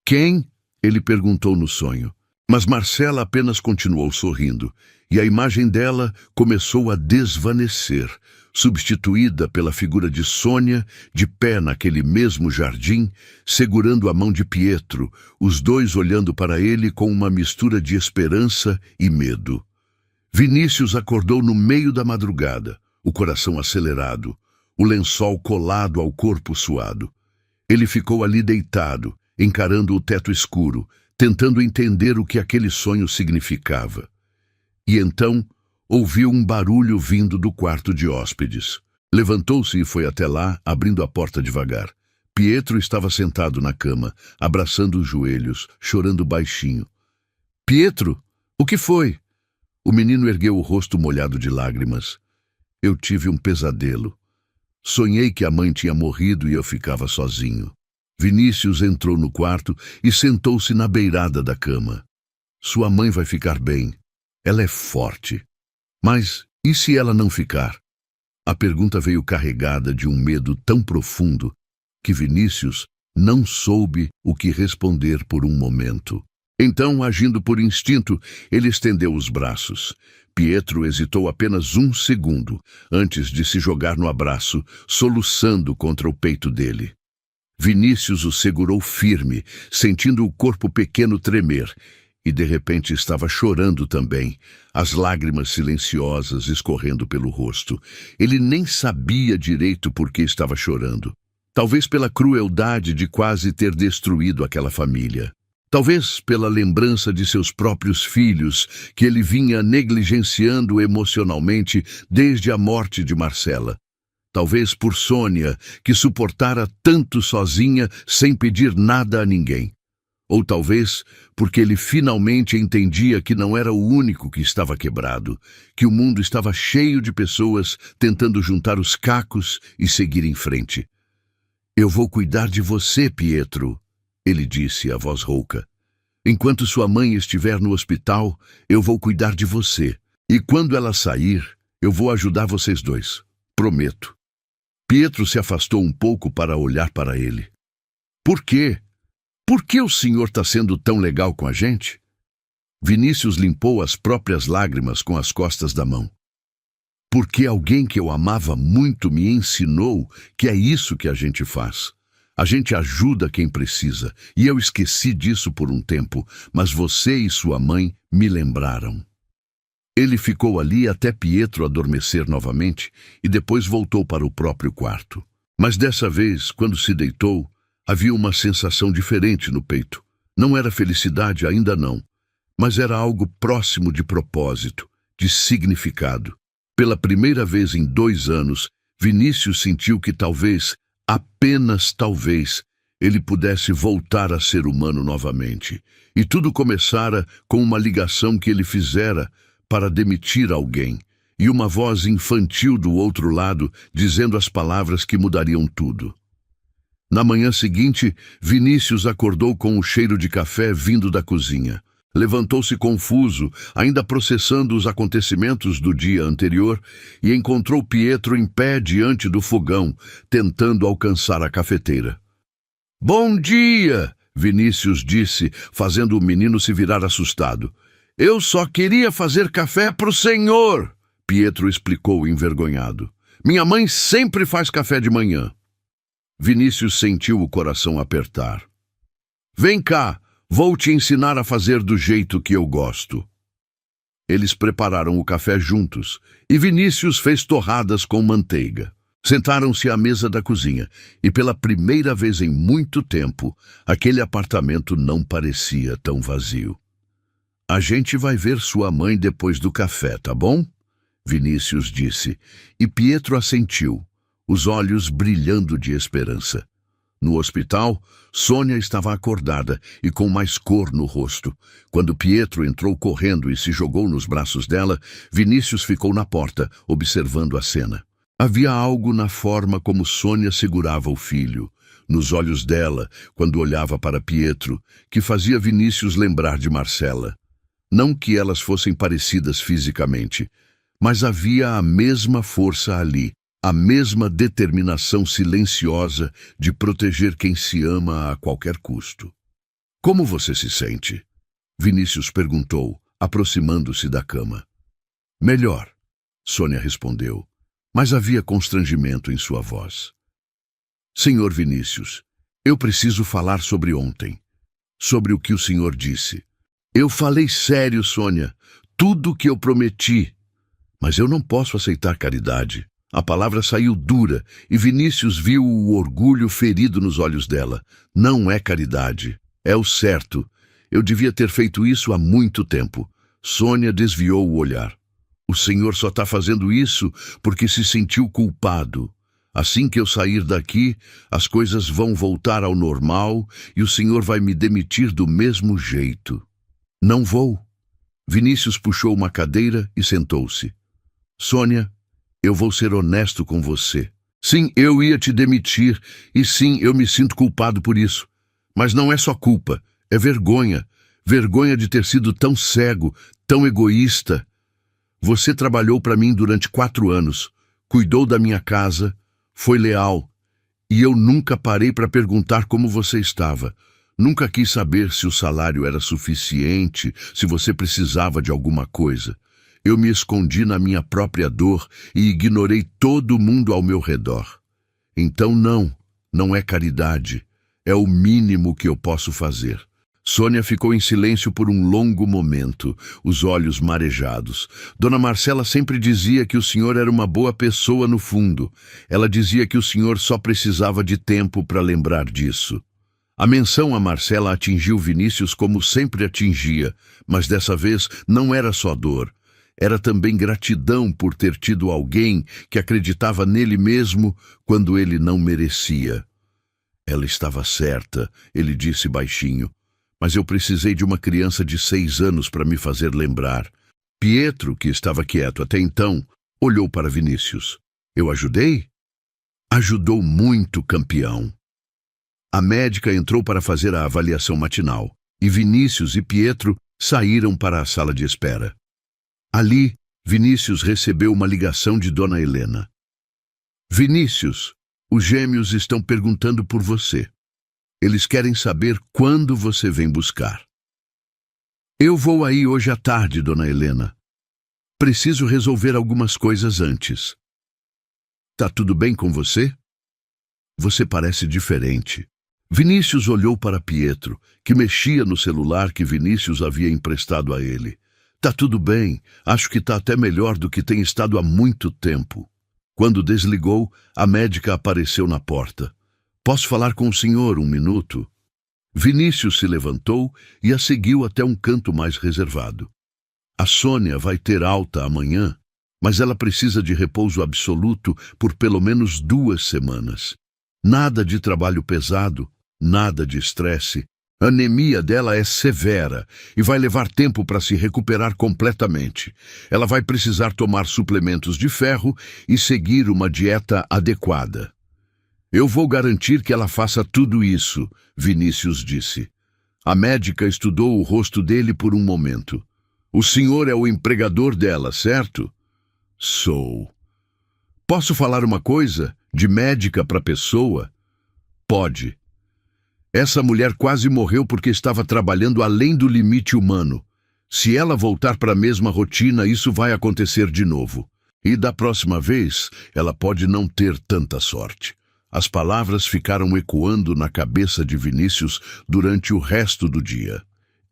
Quem? Ele perguntou no sonho. Mas Marcela apenas continuou sorrindo, e a imagem dela começou a desvanecer, substituída pela figura de Sônia, de pé naquele mesmo jardim, segurando a mão de Pietro, os dois olhando para ele com uma mistura de esperança e medo. Vinícius acordou no meio da madrugada, o coração acelerado, o lençol colado ao corpo suado. Ele ficou ali deitado, encarando o teto escuro, tentando entender o que aquele sonho significava. E então ouviu um barulho vindo do quarto de hóspedes. Levantou-se e foi até lá, abrindo a porta devagar. Pietro estava sentado na cama, abraçando os joelhos, chorando baixinho. Pietro, o que foi? O menino ergueu o rosto molhado de lágrimas. Eu tive um pesadelo. Sonhei que a mãe tinha morrido e eu ficava sozinho. Vinícius entrou no quarto e sentou-se na beirada da cama. Sua mãe vai ficar bem. Ela é forte. Mas e se ela não ficar? A pergunta veio carregada de um medo tão profundo que Vinícius não soube o que responder por um momento. Então, agindo por instinto, ele estendeu os braços. Pietro hesitou apenas um segundo antes de se jogar no abraço, soluçando contra o peito dele. Vinícius o segurou firme, sentindo o corpo pequeno tremer, e de repente estava chorando também, as lágrimas silenciosas escorrendo pelo rosto. Ele nem sabia direito por que estava chorando. Talvez pela crueldade de quase ter destruído aquela família. Talvez pela lembrança de seus próprios filhos, que ele vinha negligenciando emocionalmente desde a morte de Marcela. Talvez por Sônia, que suportara tanto sozinha sem pedir nada a ninguém. Ou talvez porque ele finalmente entendia que não era o único que estava quebrado, que o mundo estava cheio de pessoas tentando juntar os cacos e seguir em frente. Eu vou cuidar de você, Pietro, ele disse, a voz rouca. Enquanto sua mãe estiver no hospital, eu vou cuidar de você. E quando ela sair, eu vou ajudar vocês dois. Prometo. Pietro se afastou um pouco para olhar para ele. Por quê? Por que o senhor está sendo tão legal com a gente? Vinícius limpou as próprias lágrimas com as costas da mão. Porque alguém que eu amava muito me ensinou que é isso que a gente faz. A gente ajuda quem precisa, e eu esqueci disso por um tempo, mas você e sua mãe me lembraram. Ele ficou ali até Pietro adormecer novamente e depois voltou para o próprio quarto. Mas dessa vez, quando se deitou, havia uma sensação diferente no peito. Não era felicidade, ainda não, mas era algo próximo de propósito, de significado. Pela primeira vez em 2 anos, Vinícius sentiu que talvez, apenas talvez, ele pudesse voltar a ser humano novamente. E tudo começara com uma ligação que ele fizera para demitir alguém, e uma voz infantil do outro lado dizendo as palavras que mudariam tudo. Na manhã seguinte, Vinícius acordou com o cheiro de café vindo da cozinha. Levantou-se confuso, ainda processando os acontecimentos do dia anterior, e encontrou Pietro em pé diante do fogão, tentando alcançar a cafeteira. "Bom dia!" Vinícius disse, fazendo o menino se virar assustado. "Eu só queria fazer café pro senhor!" Pietro explicou envergonhado. "Minha mãe sempre faz café de manhã." Vinícius sentiu o coração apertar. "Vem cá! Vou te ensinar a fazer do jeito que eu gosto." Eles prepararam o café juntos e Vinícius fez torradas com manteiga. Sentaram-se à mesa da cozinha e pela primeira vez em muito tempo, aquele apartamento não parecia tão vazio. "A gente vai ver sua mãe depois do café, tá bom?" Vinícius disse, e Pietro assentiu, os olhos brilhando de esperança. No hospital, Sônia estava acordada e com mais cor no rosto. Quando Pietro entrou correndo e se jogou nos braços dela, Vinícius ficou na porta, observando a cena. Havia algo na forma como Sônia segurava o filho, nos olhos dela, quando olhava para Pietro, que fazia Vinícius lembrar de Marcela. Não que elas fossem parecidas fisicamente, mas havia a mesma força ali. A mesma determinação silenciosa de proteger quem se ama a qualquer custo. "Como você se sente?" Vinícius perguntou, aproximando-se da cama. "Melhor", Sônia respondeu, mas havia constrangimento em sua voz. "Senhor Vinícius, eu preciso falar sobre ontem, sobre o que o senhor disse. Eu falei sério, Sônia, tudo o que eu prometi, mas eu não posso aceitar caridade." A palavra saiu dura e Vinícius viu o orgulho ferido nos olhos dela. "Não é caridade. É o certo. Eu devia ter feito isso há muito tempo." Sônia desviou o olhar. "O senhor só está fazendo isso porque se sentiu culpado." Assim que eu sair daqui, as coisas vão voltar ao normal e o senhor vai me demitir do mesmo jeito. Não vou. Vinícius puxou uma cadeira e sentou-se. Sônia, eu vou ser honesto com você. Sim, eu ia te demitir e sim, eu me sinto culpado por isso. Mas não é só culpa, é vergonha. Vergonha de ter sido tão cego, tão egoísta. Você trabalhou para mim durante 4 anos, cuidou da minha casa, foi leal. E eu nunca parei para perguntar como você estava. Nunca quis saber se o salário era suficiente, se você precisava de alguma coisa. Eu me escondi na minha própria dor e ignorei todo mundo ao meu redor. Então não é caridade. É o mínimo que eu posso fazer. Sônia ficou em silêncio por um longo momento, os olhos marejados. Dona Marcela sempre dizia que o senhor era uma boa pessoa no fundo. Ela dizia que o senhor só precisava de tempo para lembrar disso. A menção a Marcela atingiu Vinícius como sempre atingia, mas dessa vez não era só dor. Era também gratidão por ter tido alguém que acreditava nele mesmo quando ele não merecia. Ela estava certa, ele disse baixinho. Mas eu precisei de uma criança de 6 anos para me fazer lembrar. Pietro, que estava quieto até então, olhou para Vinícius. Eu ajudei? Ajudou muito, campeão. A médica entrou para fazer a avaliação matinal, e Vinícius e Pietro saíram para a sala de espera. Ali, Vinícius recebeu uma ligação de Dona Helena. Vinícius, os gêmeos estão perguntando por você. Eles querem saber quando você vem buscar. Eu vou aí hoje à tarde, Dona Helena. Preciso resolver algumas coisas antes. Tá tudo bem com você? Você parece diferente. Vinícius olhou para Pietro, que mexia no celular que Vinícius havia emprestado a ele. Tá tudo bem, acho que tá até melhor do que tem estado há muito tempo. Quando desligou, a médica apareceu na porta. Posso falar com o senhor 1 minuto? Vinícius se levantou e a seguiu até um canto mais reservado. A Sônia vai ter alta amanhã, mas ela precisa de repouso absoluto por pelo menos 2 semanas. Nada de trabalho pesado, nada de estresse. A anemia dela é severa e vai levar tempo para se recuperar completamente. Ela vai precisar tomar suplementos de ferro e seguir uma dieta adequada. Eu vou garantir que ela faça tudo isso, Vinícius disse. A médica estudou o rosto dele por um momento. O senhor é o empregador dela, certo? Sou. Posso falar uma coisa? De médica para pessoa? Pode. Essa mulher quase morreu porque estava trabalhando além do limite humano. Se ela voltar para a mesma rotina, isso vai acontecer de novo. E da próxima vez, ela pode não ter tanta sorte. As palavras ficaram ecoando na cabeça de Vinícius durante o resto do dia.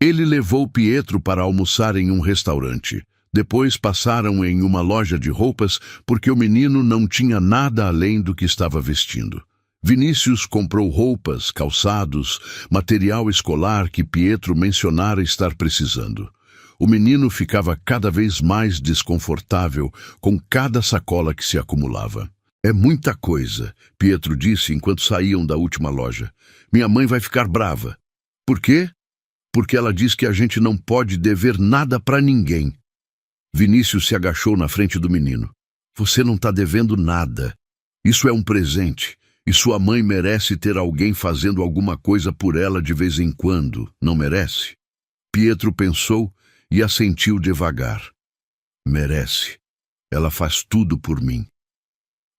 Ele levou Pietro para almoçar em um restaurante. Depois passaram em uma loja de roupas porque o menino não tinha nada além do que estava vestindo. Vinícius comprou roupas, calçados, material escolar que Pietro mencionara estar precisando. O menino ficava cada vez mais desconfortável com cada sacola que se acumulava. É muita coisa, Pietro disse enquanto saíam da última loja. Minha mãe vai ficar brava. Por quê? Porque ela diz que a gente não pode dever nada para ninguém. Vinícius se agachou na frente do menino. Você não está devendo nada. Isso é um presente. E sua mãe merece ter alguém fazendo alguma coisa por ela de vez em quando, não merece? Pietro pensou e assentiu devagar. Merece. Ela faz tudo por mim.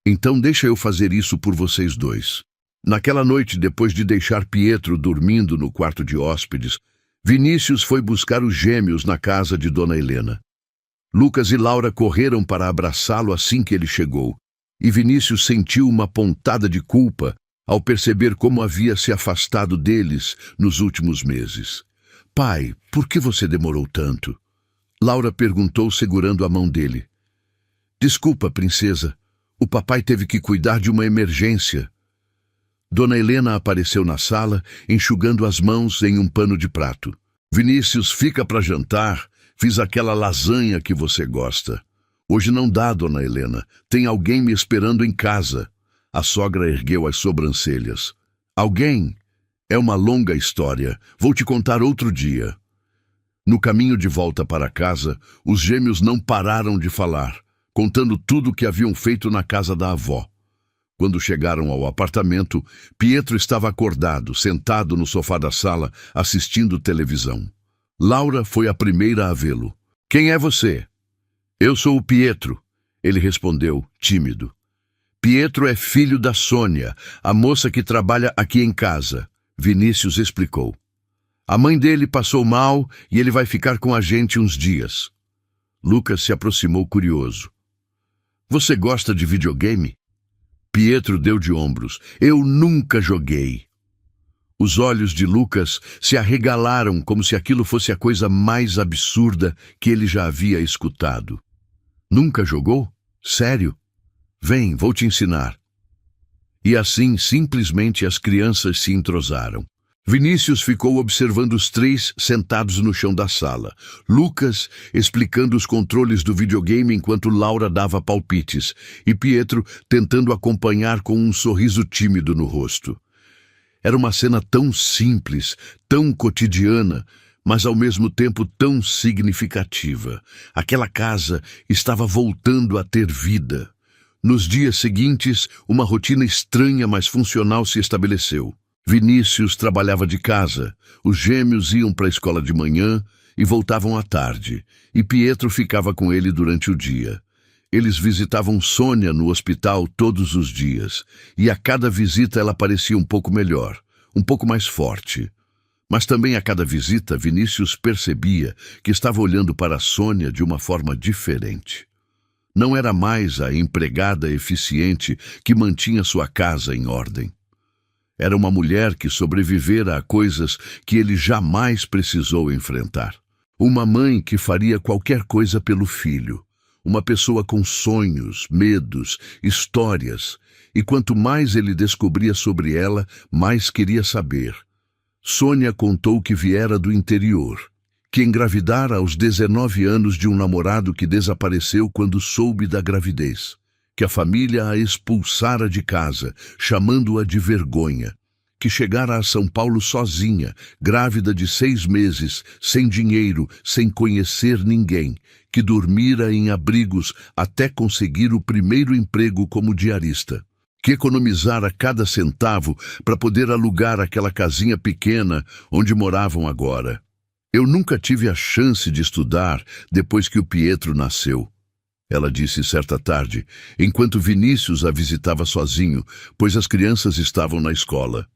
Então deixa eu fazer isso por vocês dois. Naquela noite, depois de deixar Pietro dormindo no quarto de hóspedes, Vinícius foi buscar os gêmeos na casa de Dona Helena. Lucas e Laura correram para abraçá-lo assim que ele chegou, e Vinícius sentiu uma pontada de culpa ao perceber como havia se afastado deles nos últimos meses. Pai, por que você demorou tanto? Laura perguntou segurando a mão dele. Desculpa, princesa. O papai teve que cuidar de uma emergência. Dona Helena apareceu na sala, enxugando as mãos em um pano de prato. Vinícius, fica para jantar. Fiz aquela lasanha que você gosta. Hoje não dá, Dona Helena. Tem alguém me esperando em casa. A sogra ergueu as sobrancelhas. Alguém? É uma longa história. Vou te contar outro dia. No caminho de volta para casa, os gêmeos não pararam de falar, contando tudo o que haviam feito na casa da avó. Quando chegaram ao apartamento, Pietro estava acordado, sentado no sofá da sala, assistindo televisão. Laura foi a primeira a vê-lo. Quem é você? Eu sou o Pietro, ele respondeu, tímido. Pietro é filho da Sônia, a moça que trabalha aqui em casa, Vinícius explicou. A mãe dele passou mal e ele vai ficar com a gente uns dias. Lucas se aproximou curioso. Você gosta de videogame? Pietro deu de ombros. Eu nunca joguei. Os olhos de Lucas se arregalaram como se aquilo fosse a coisa mais absurda que ele já havia escutado. Nunca jogou? Sério? Vem, vou te ensinar. E assim, simplesmente, as crianças se entrosaram. Vinícius ficou observando os três sentados no chão da sala. Lucas explicando os controles do videogame enquanto Laura dava palpites, e Pietro tentando acompanhar com um sorriso tímido no rosto. Era uma cena tão simples, tão cotidiana, mas ao mesmo tempo tão significativa. Aquela casa estava voltando a ter vida. Nos dias seguintes, uma rotina estranha, mas funcional se estabeleceu. Vinícius trabalhava de casa, os gêmeos iam para a escola de manhã e voltavam à tarde, e Pietro ficava com ele durante o dia. Eles visitavam Sônia no hospital todos os dias, e a cada visita ela parecia um pouco melhor, um pouco mais forte. Mas também a cada visita, Vinícius percebia que estava olhando para Sônia de uma forma diferente. Não era mais a empregada eficiente que mantinha sua casa em ordem. Era uma mulher que sobrevivera a coisas que ele jamais precisou enfrentar. Uma mãe que faria qualquer coisa pelo filho. Uma pessoa com sonhos, medos, histórias. E quanto mais ele descobria sobre ela, mais queria saber. Sônia contou que viera do interior, que engravidara aos 19 anos de um namorado que desapareceu quando soube da gravidez, que a família a expulsara de casa, chamando-a de vergonha, que chegara a São Paulo sozinha, grávida de 6 meses, sem dinheiro, sem conhecer ninguém, que dormira em abrigos até conseguir o primeiro emprego como diarista, que economizara cada centavo para poder alugar aquela casinha pequena onde moravam agora. Eu nunca tive a chance de estudar depois que o Pietro nasceu, ela disse certa tarde, enquanto Vinícius a visitava sozinho, pois as crianças estavam na escola.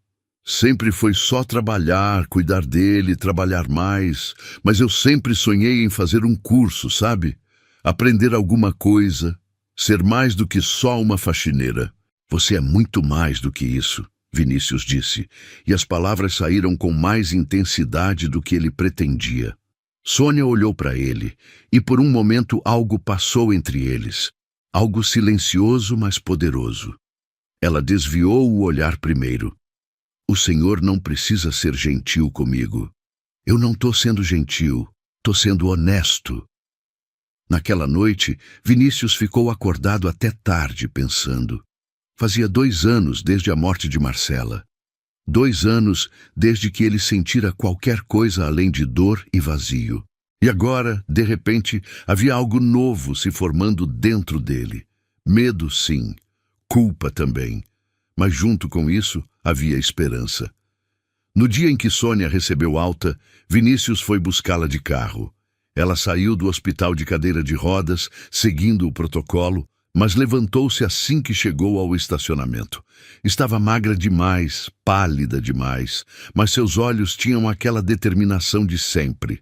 Sempre foi só trabalhar, cuidar dele, trabalhar mais, mas eu sempre sonhei em fazer um curso, sabe? Aprender alguma coisa, ser mais do que só uma faxineira. Você é muito mais do que isso, Vinícius disse, e as palavras saíram com mais intensidade do que ele pretendia. Sônia olhou para ele, e por um momento algo passou entre eles. Algo silencioso, mas poderoso. Ela desviou o olhar primeiro. O Senhor não precisa ser gentil comigo. Eu não estou sendo gentil, estou sendo honesto. Naquela noite, Vinícius ficou acordado até tarde pensando. Fazia 2 anos desde a morte de Marcela. 2 anos desde que ele sentira qualquer coisa além de dor e vazio. E agora, de repente, havia algo novo se formando dentro dele. Medo, sim. Culpa também. Mas junto com isso, havia esperança. No dia em que Sônia recebeu alta, Vinícius foi buscá-la de carro. Ela saiu do hospital de cadeira de rodas, seguindo o protocolo, mas levantou-se assim que chegou ao estacionamento. Estava magra demais, pálida demais, mas seus olhos tinham aquela determinação de sempre.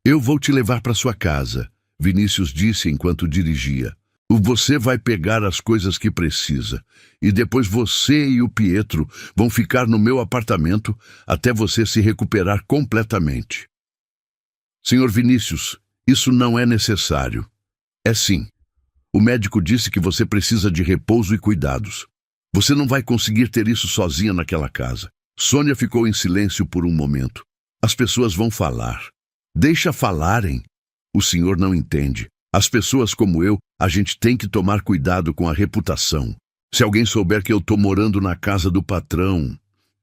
Eu vou te levar para sua casa, Vinícius disse enquanto dirigia. Você vai pegar as coisas que precisa, e depois você e o Pietro vão ficar no meu apartamento até você se recuperar completamente. Senhor Vinícius, isso não é necessário. É sim. O médico disse que você precisa de repouso e cuidados. Você não vai conseguir ter isso sozinha naquela casa. Sônia ficou em silêncio por um momento. As pessoas vão falar. Deixa falarem. O senhor não entende. As pessoas como eu, a gente tem que tomar cuidado com a reputação. Se alguém souber que eu tô morando na casa do patrão...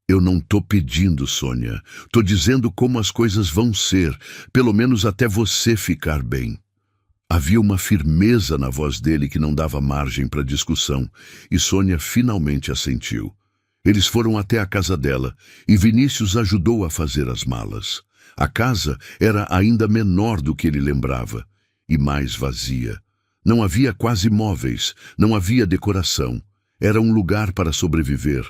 Eu não tô pedindo, Sônia. Tô dizendo como as coisas vão ser, pelo menos até você ficar bem. Havia uma firmeza na voz dele que não dava margem para discussão, e Sônia finalmente assentiu. Eles foram até a casa dela, e Vinícius ajudou a fazer as malas. A casa era ainda menor do que ele lembrava, e mais vazia. Não havia quase móveis, não havia decoração. Era um lugar para sobreviver,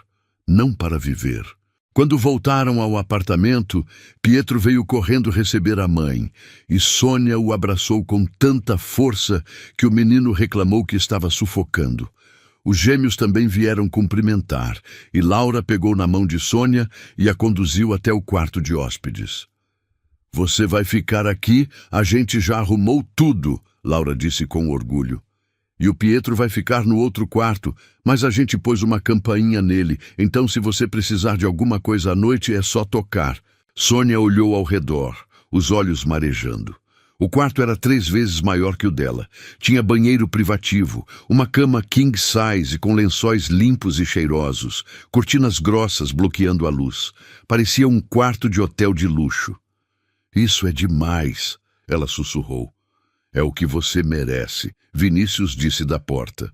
não para viver. Quando voltaram ao apartamento, Pietro veio correndo receber a mãe, e Sônia o abraçou com tanta força que o menino reclamou que estava sufocando. Os gêmeos também vieram cumprimentar, e Laura pegou na mão de Sônia e a conduziu até o quarto de hóspedes. "Você vai ficar aqui, a gente já arrumou tudo", Laura disse com orgulho. "E o Pietro vai ficar no outro quarto, mas a gente pôs uma campainha nele, então se você precisar de alguma coisa à noite é só tocar." Sônia olhou ao redor, os olhos marejando. O quarto era 3 vezes maior que o dela. Tinha banheiro privativo, uma cama king size com lençóis limpos e cheirosos, cortinas grossas bloqueando a luz. Parecia um quarto de hotel de luxo. "Isso é demais", ela sussurrou. "É o que você merece", Vinícius disse da porta.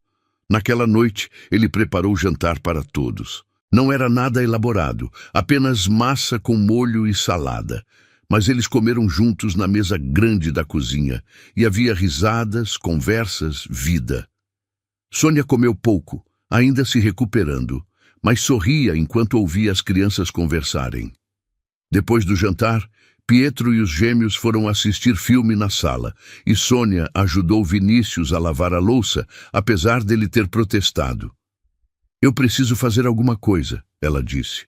Naquela noite, ele preparou o jantar para todos. Não era nada elaborado, apenas massa com molho e salada. Mas eles comeram juntos na mesa grande da cozinha, e havia risadas, conversas, vida. Sônia comeu pouco, ainda se recuperando, mas sorria enquanto ouvia as crianças conversarem. Depois do jantar, Pietro e os gêmeos foram assistir filme na sala, e Sônia ajudou Vinícius a lavar a louça, apesar dele ter protestado. "Eu preciso fazer alguma coisa", ela disse.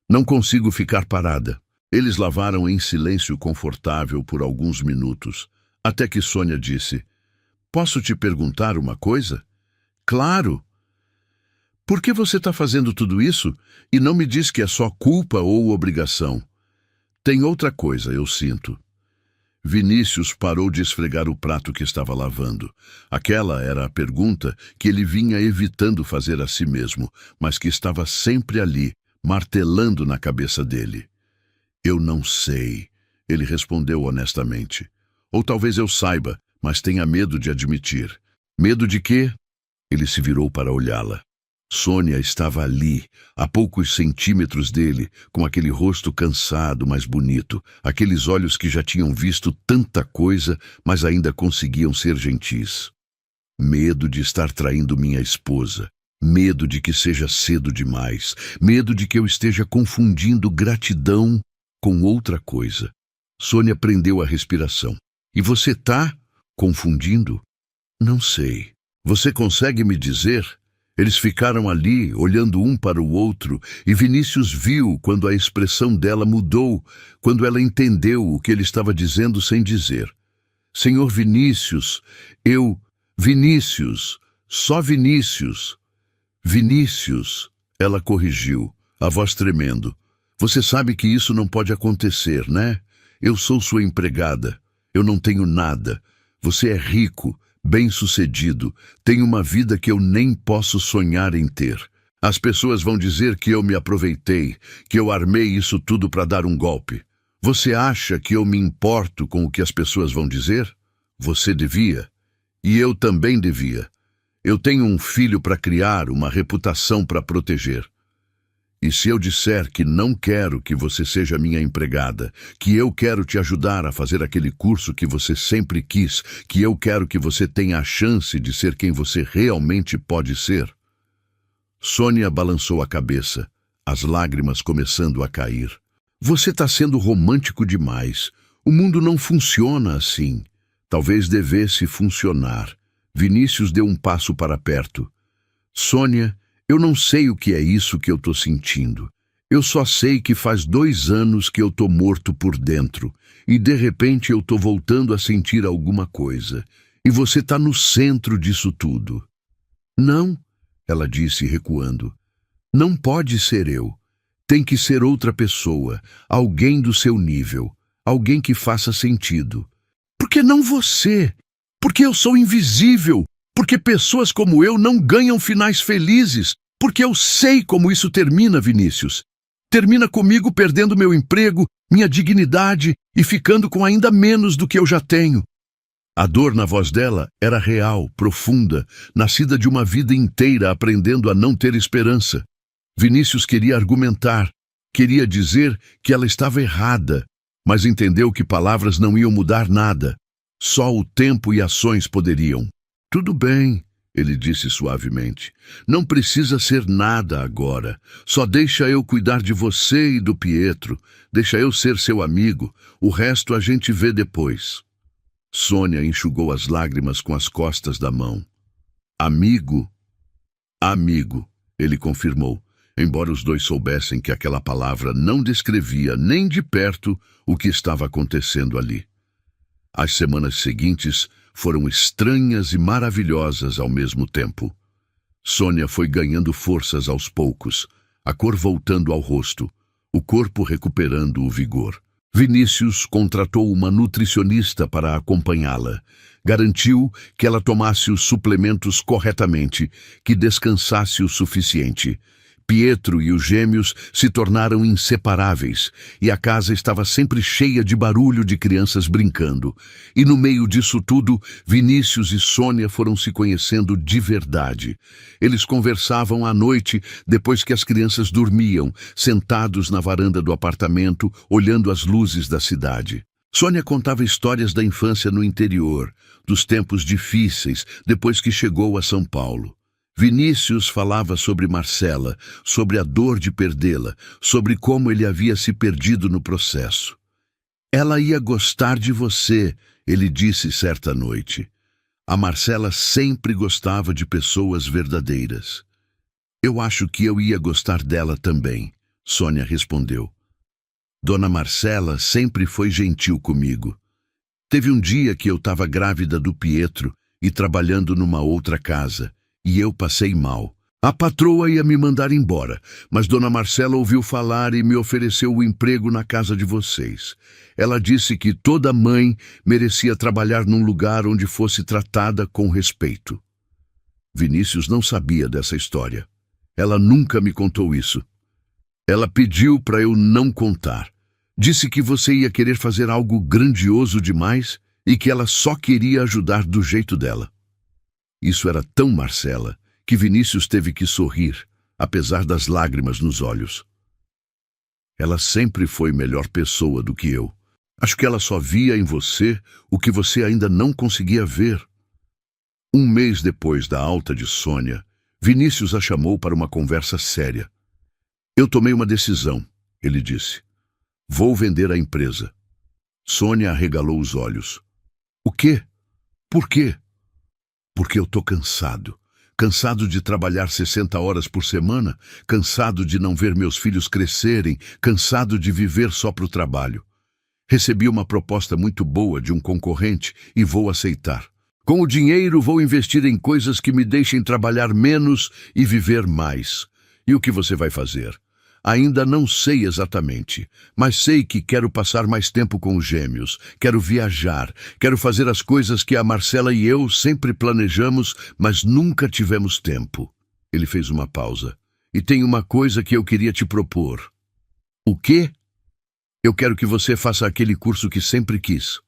"Não consigo ficar parada." Eles lavaram em silêncio confortável por alguns minutos, até que Sônia disse: "Posso te perguntar uma coisa?" "Claro!" "Por que você está fazendo tudo isso e não me diz que é só culpa ou obrigação?" "Tem outra coisa, eu sinto." Vinícius parou de esfregar o prato que estava lavando. Aquela era a pergunta que ele vinha evitando fazer a si mesmo, mas que estava sempre ali, martelando na cabeça dele. "Eu não sei", ele respondeu honestamente. "Ou talvez eu saiba, mas tenha medo de admitir." "Medo de quê?" Ele se virou para olhá-la. Sônia estava ali, a poucos centímetros dele, com aquele rosto cansado, mas bonito, aqueles olhos que já tinham visto tanta coisa, mas ainda conseguiam ser gentis. "Medo de estar traindo minha esposa. Medo de que seja cedo demais. Medo de que eu esteja confundindo gratidão com outra coisa." Sônia prendeu a respiração. "E você tá confundindo?" "Não sei. Você consegue me dizer?" Eles ficaram ali, olhando um para o outro, e Vinícius viu quando a expressão dela mudou, quando ela entendeu o que ele estava dizendo sem dizer. "Senhor Vinícius, Vinícius, só Vinícius." "Vinícius", ela corrigiu, a voz tremendo. "Você sabe que isso não pode acontecer, né? Eu sou sua empregada. Eu não tenho nada. Você é rico, bem-sucedido, tem uma vida que eu nem posso sonhar em ter. As pessoas vão dizer que eu me aproveitei, que eu armei isso tudo para dar um golpe. Você acha que eu me importo com o que as pessoas vão dizer? Você devia. E eu também devia. Eu tenho um filho para criar, uma reputação para proteger. E se eu disser que não quero que você seja minha empregada, que eu quero te ajudar a fazer aquele curso que você sempre quis, que eu quero que você tenha a chance de ser quem você realmente pode ser?" Sônia balançou a cabeça, as lágrimas começando a cair. "Você está sendo romântico demais. O mundo não funciona assim. Talvez devesse funcionar." Vinícius deu um passo para perto. "Sônia, eu não sei o que é isso que eu tô sentindo. Eu só sei que faz 2 anos que eu tô morto por dentro, e de repente eu tô voltando a sentir alguma coisa. E você tá no centro disso tudo." "Não", ela disse recuando. "Não pode ser eu. Tem que ser outra pessoa, alguém do seu nível, alguém que faça sentido." "Por que não você? Porque eu sou invisível. Porque pessoas como eu não ganham finais felizes. Porque eu sei como isso termina, Vinícius. Termina comigo perdendo meu emprego, minha dignidade e ficando com ainda menos do que eu já tenho. A dor na voz dela era real, profunda, nascida de uma vida inteira aprendendo a não ter esperança. Vinícius queria argumentar, queria dizer que ela estava errada, mas entendeu que palavras não iam mudar nada. Só o tempo e ações poderiam. Tudo bem, ele disse suavemente. Não precisa ser nada agora. Só deixa eu cuidar de você e do Pietro. Deixa eu ser seu amigo. O resto a gente vê depois. Sônia enxugou as lágrimas com as costas da mão. Amigo? Amigo, ele confirmou, embora os dois soubessem que aquela palavra não descrevia nem de perto o que estava acontecendo ali. As semanas seguintes foram estranhas e maravilhosas ao mesmo tempo. Sônia foi ganhando forças aos poucos, a cor voltando ao rosto, o corpo recuperando o vigor. Vinícius contratou uma nutricionista para acompanhá-la. Garantiu que ela tomasse os suplementos corretamente, que descansasse o suficiente. Pietro e os gêmeos se tornaram inseparáveis, e a casa estava sempre cheia de barulho de crianças brincando. E no meio disso tudo, Vinícius e Sônia foram se conhecendo de verdade. Eles conversavam à noite, depois que as crianças dormiam, sentados na varanda do apartamento, olhando as luzes da cidade. Sônia contava histórias da infância no interior, dos tempos difíceis, depois que chegou a São Paulo. Vinícius falava sobre Marcela, sobre a dor de perdê-la, sobre como ele havia se perdido no processo. Ela ia gostar de você, ele disse certa noite. A Marcela sempre gostava de pessoas verdadeiras. Eu acho que eu ia gostar dela também, Sônia respondeu. Dona Marcela sempre foi gentil comigo. Teve um dia que eu estava grávida do Pietro e trabalhando numa outra casa. E eu passei mal. A patroa ia me mandar embora, mas Dona Marcela ouviu falar e me ofereceu o emprego na casa de vocês. Ela disse que toda mãe merecia trabalhar num lugar onde fosse tratada com respeito. Vinícius não sabia dessa história. Ela nunca me contou isso. Ela pediu para eu não contar. Disse que você ia querer fazer algo grandioso demais e que ela só queria ajudar do jeito dela. Isso era tão Marcela que Vinícius teve que sorrir, apesar das lágrimas nos olhos. Ela sempre foi melhor pessoa do que eu. Acho que ela só via em você o que você ainda não conseguia ver. Um mês depois da alta de Sônia, Vinícius a chamou para uma conversa séria. Eu tomei uma decisão, ele disse. Vou vender a empresa. Sônia arregalou os olhos. O quê? Por quê? Porque eu tô cansado. Cansado de trabalhar 60 horas por semana, cansado de não ver meus filhos crescerem, cansado de viver só pro trabalho. Recebi uma proposta muito boa de um concorrente e vou aceitar. Com o dinheiro vou investir em coisas que me deixem trabalhar menos e viver mais. E o que você vai fazer? Ainda não sei exatamente, mas sei que quero passar mais tempo com os gêmeos, quero viajar, quero fazer as coisas que a Marcela e eu sempre planejamos, mas nunca tivemos tempo. Ele fez uma pausa. E tem uma coisa que eu queria te propor. O quê? Eu quero que você faça aquele curso que sempre quis.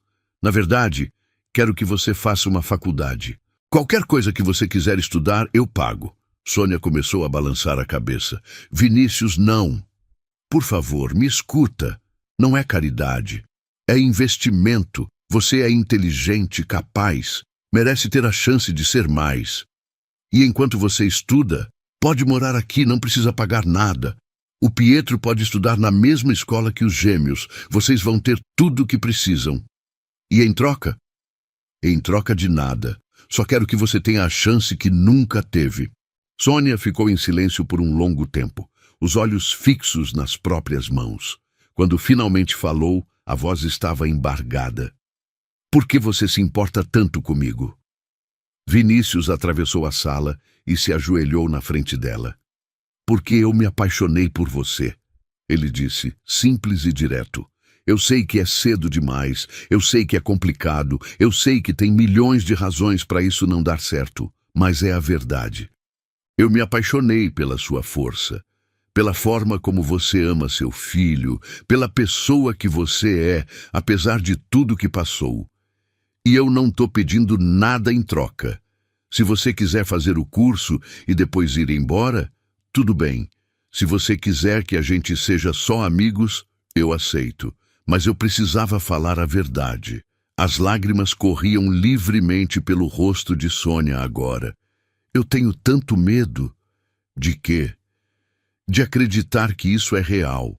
Na verdade, quero que você faça uma faculdade. Qualquer coisa que você quiser estudar, eu pago. Sônia começou a balançar a cabeça. Vinícius, não. Por favor, me escuta. Não é caridade. É investimento. Você é inteligente, capaz. Merece ter a chance de ser mais. E enquanto você estuda, pode morar aqui, não precisa pagar nada. O Pietro pode estudar na mesma escola que os gêmeos. Vocês vão ter tudo o que precisam. E em troca? Em troca de nada. Só quero que você tenha a chance que nunca teve. Sônia ficou em silêncio por um longo tempo, os olhos fixos nas próprias mãos. Quando finalmente falou, a voz estava embargada. Por que você se importa tanto comigo? Vinícius atravessou a sala e se ajoelhou na frente dela. Porque eu me apaixonei por você, ele disse, simples e direto. Eu sei que é cedo demais, eu sei que é complicado, eu sei que tem milhões de razões para isso não dar certo. mas é a verdade. Eu me apaixonei pela sua força, pela forma como você ama seu filho, pela pessoa que você é, apesar de tudo que passou. E eu não estou pedindo nada em troca. Se você quiser fazer o curso e depois ir embora, tudo bem. Se você quiser que a gente seja só amigos, eu aceito. Mas eu precisava falar a verdade. As lágrimas corriam livremente pelo rosto de Sônia agora. Eu tenho tanto medo. De quê? De acreditar que isso é real.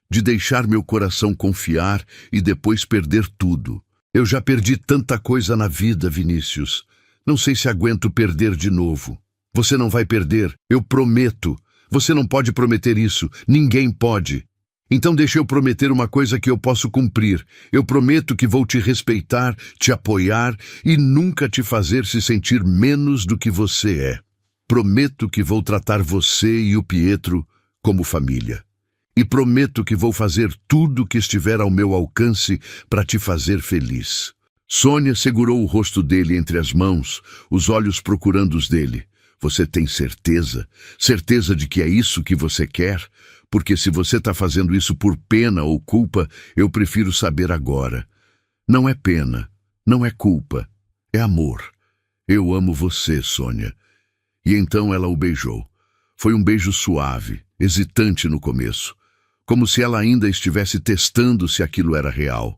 De deixar meu coração confiar e depois perder tudo. Eu já perdi tanta coisa na vida, Vinícius. Não sei se aguento perder de novo. Você não vai perder, eu prometo. Você não pode prometer isso, ninguém pode. Então deixa eu prometer uma coisa que eu posso cumprir. Eu prometo que vou te respeitar, te apoiar e nunca te fazer se sentir menos do que você é. Prometo que vou tratar você e o Pietro como família. E prometo que vou fazer tudo que estiver ao meu alcance para te fazer feliz. Sônia segurou o rosto dele entre as mãos, os olhos procurando os dele. Você tem certeza? Certeza de que é isso que você quer? Porque se você está fazendo isso por pena ou culpa, eu prefiro saber agora. Não é pena, não é culpa, é amor. Eu amo você, Sônia. E então ela o beijou. Foi um beijo suave, hesitante no começo, como se ela ainda estivesse testando se aquilo era real.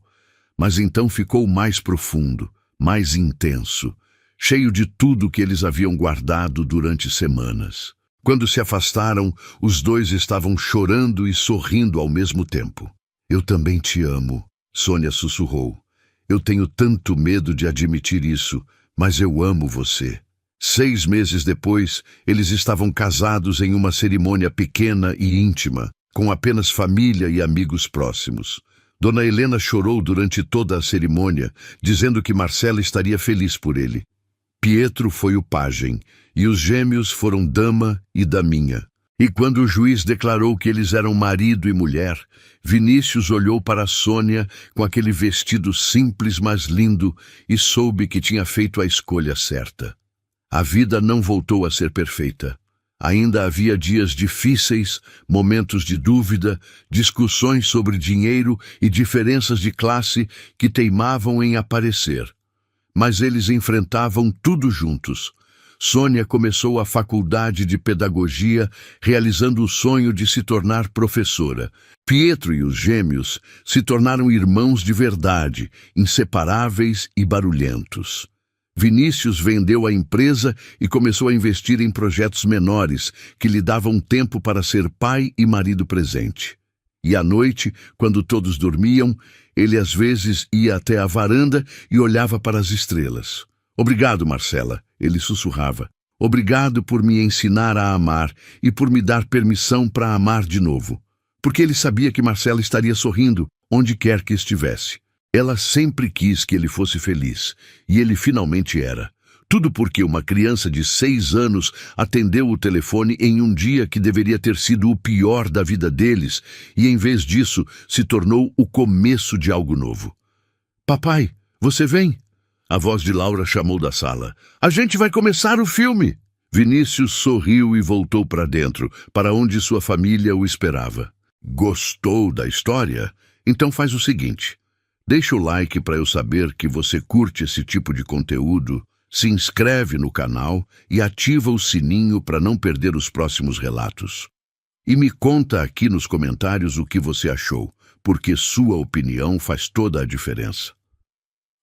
Mas então ficou mais profundo, mais intenso, cheio de tudo que eles haviam guardado durante semanas. Quando se afastaram, os dois estavam chorando e sorrindo ao mesmo tempo. Eu também te amo, Sônia sussurrou. Eu tenho tanto medo de admitir isso, mas eu amo você. 6 meses depois, eles estavam casados em uma cerimônia pequena e íntima, com apenas família e amigos próximos. Dona Helena chorou durante toda a cerimônia, dizendo que Marcela estaria feliz por ele. Pietro foi o pajem, e os gêmeos foram dama e daminha. E quando o juiz declarou que eles eram marido e mulher, Vinícius olhou para Sônia com aquele vestido simples, mas lindo, e soube que tinha feito a escolha certa. A vida não voltou a ser perfeita. Ainda havia dias difíceis, momentos de dúvida, discussões sobre dinheiro e diferenças de classe que teimavam em aparecer. Mas eles enfrentavam tudo juntos. Sônia começou a faculdade de pedagogia, realizando o sonho de se tornar professora. Pietro e os gêmeos se tornaram irmãos de verdade, inseparáveis e barulhentos. Vinícius vendeu a empresa e começou a investir em projetos menores que lhe davam tempo para ser pai e marido presente. E à noite, quando todos dormiam, ele às vezes ia até a varanda e olhava para as estrelas. Obrigado, Marcela, ele sussurrava. Obrigado por me ensinar a amar e por me dar permissão para amar de novo. Porque ele sabia que Marcela estaria sorrindo onde quer que estivesse. Ela sempre quis que ele fosse feliz, e ele finalmente era. Tudo porque uma criança de 6 anos atendeu o telefone em um dia que deveria ter sido o pior da vida deles, e em vez disso se tornou o começo de algo novo. Papai, você vem? A voz de Laura chamou da sala. A gente vai começar o filme! Vinícius sorriu e voltou para dentro, para onde sua família o esperava. Gostou da história? Então faz o seguinte. Deixa o like para eu saber que você curte esse tipo de conteúdo, se inscreve no canal e ativa o sininho para não perder os próximos relatos. E me conta aqui nos comentários o que você achou, porque sua opinião faz toda a diferença.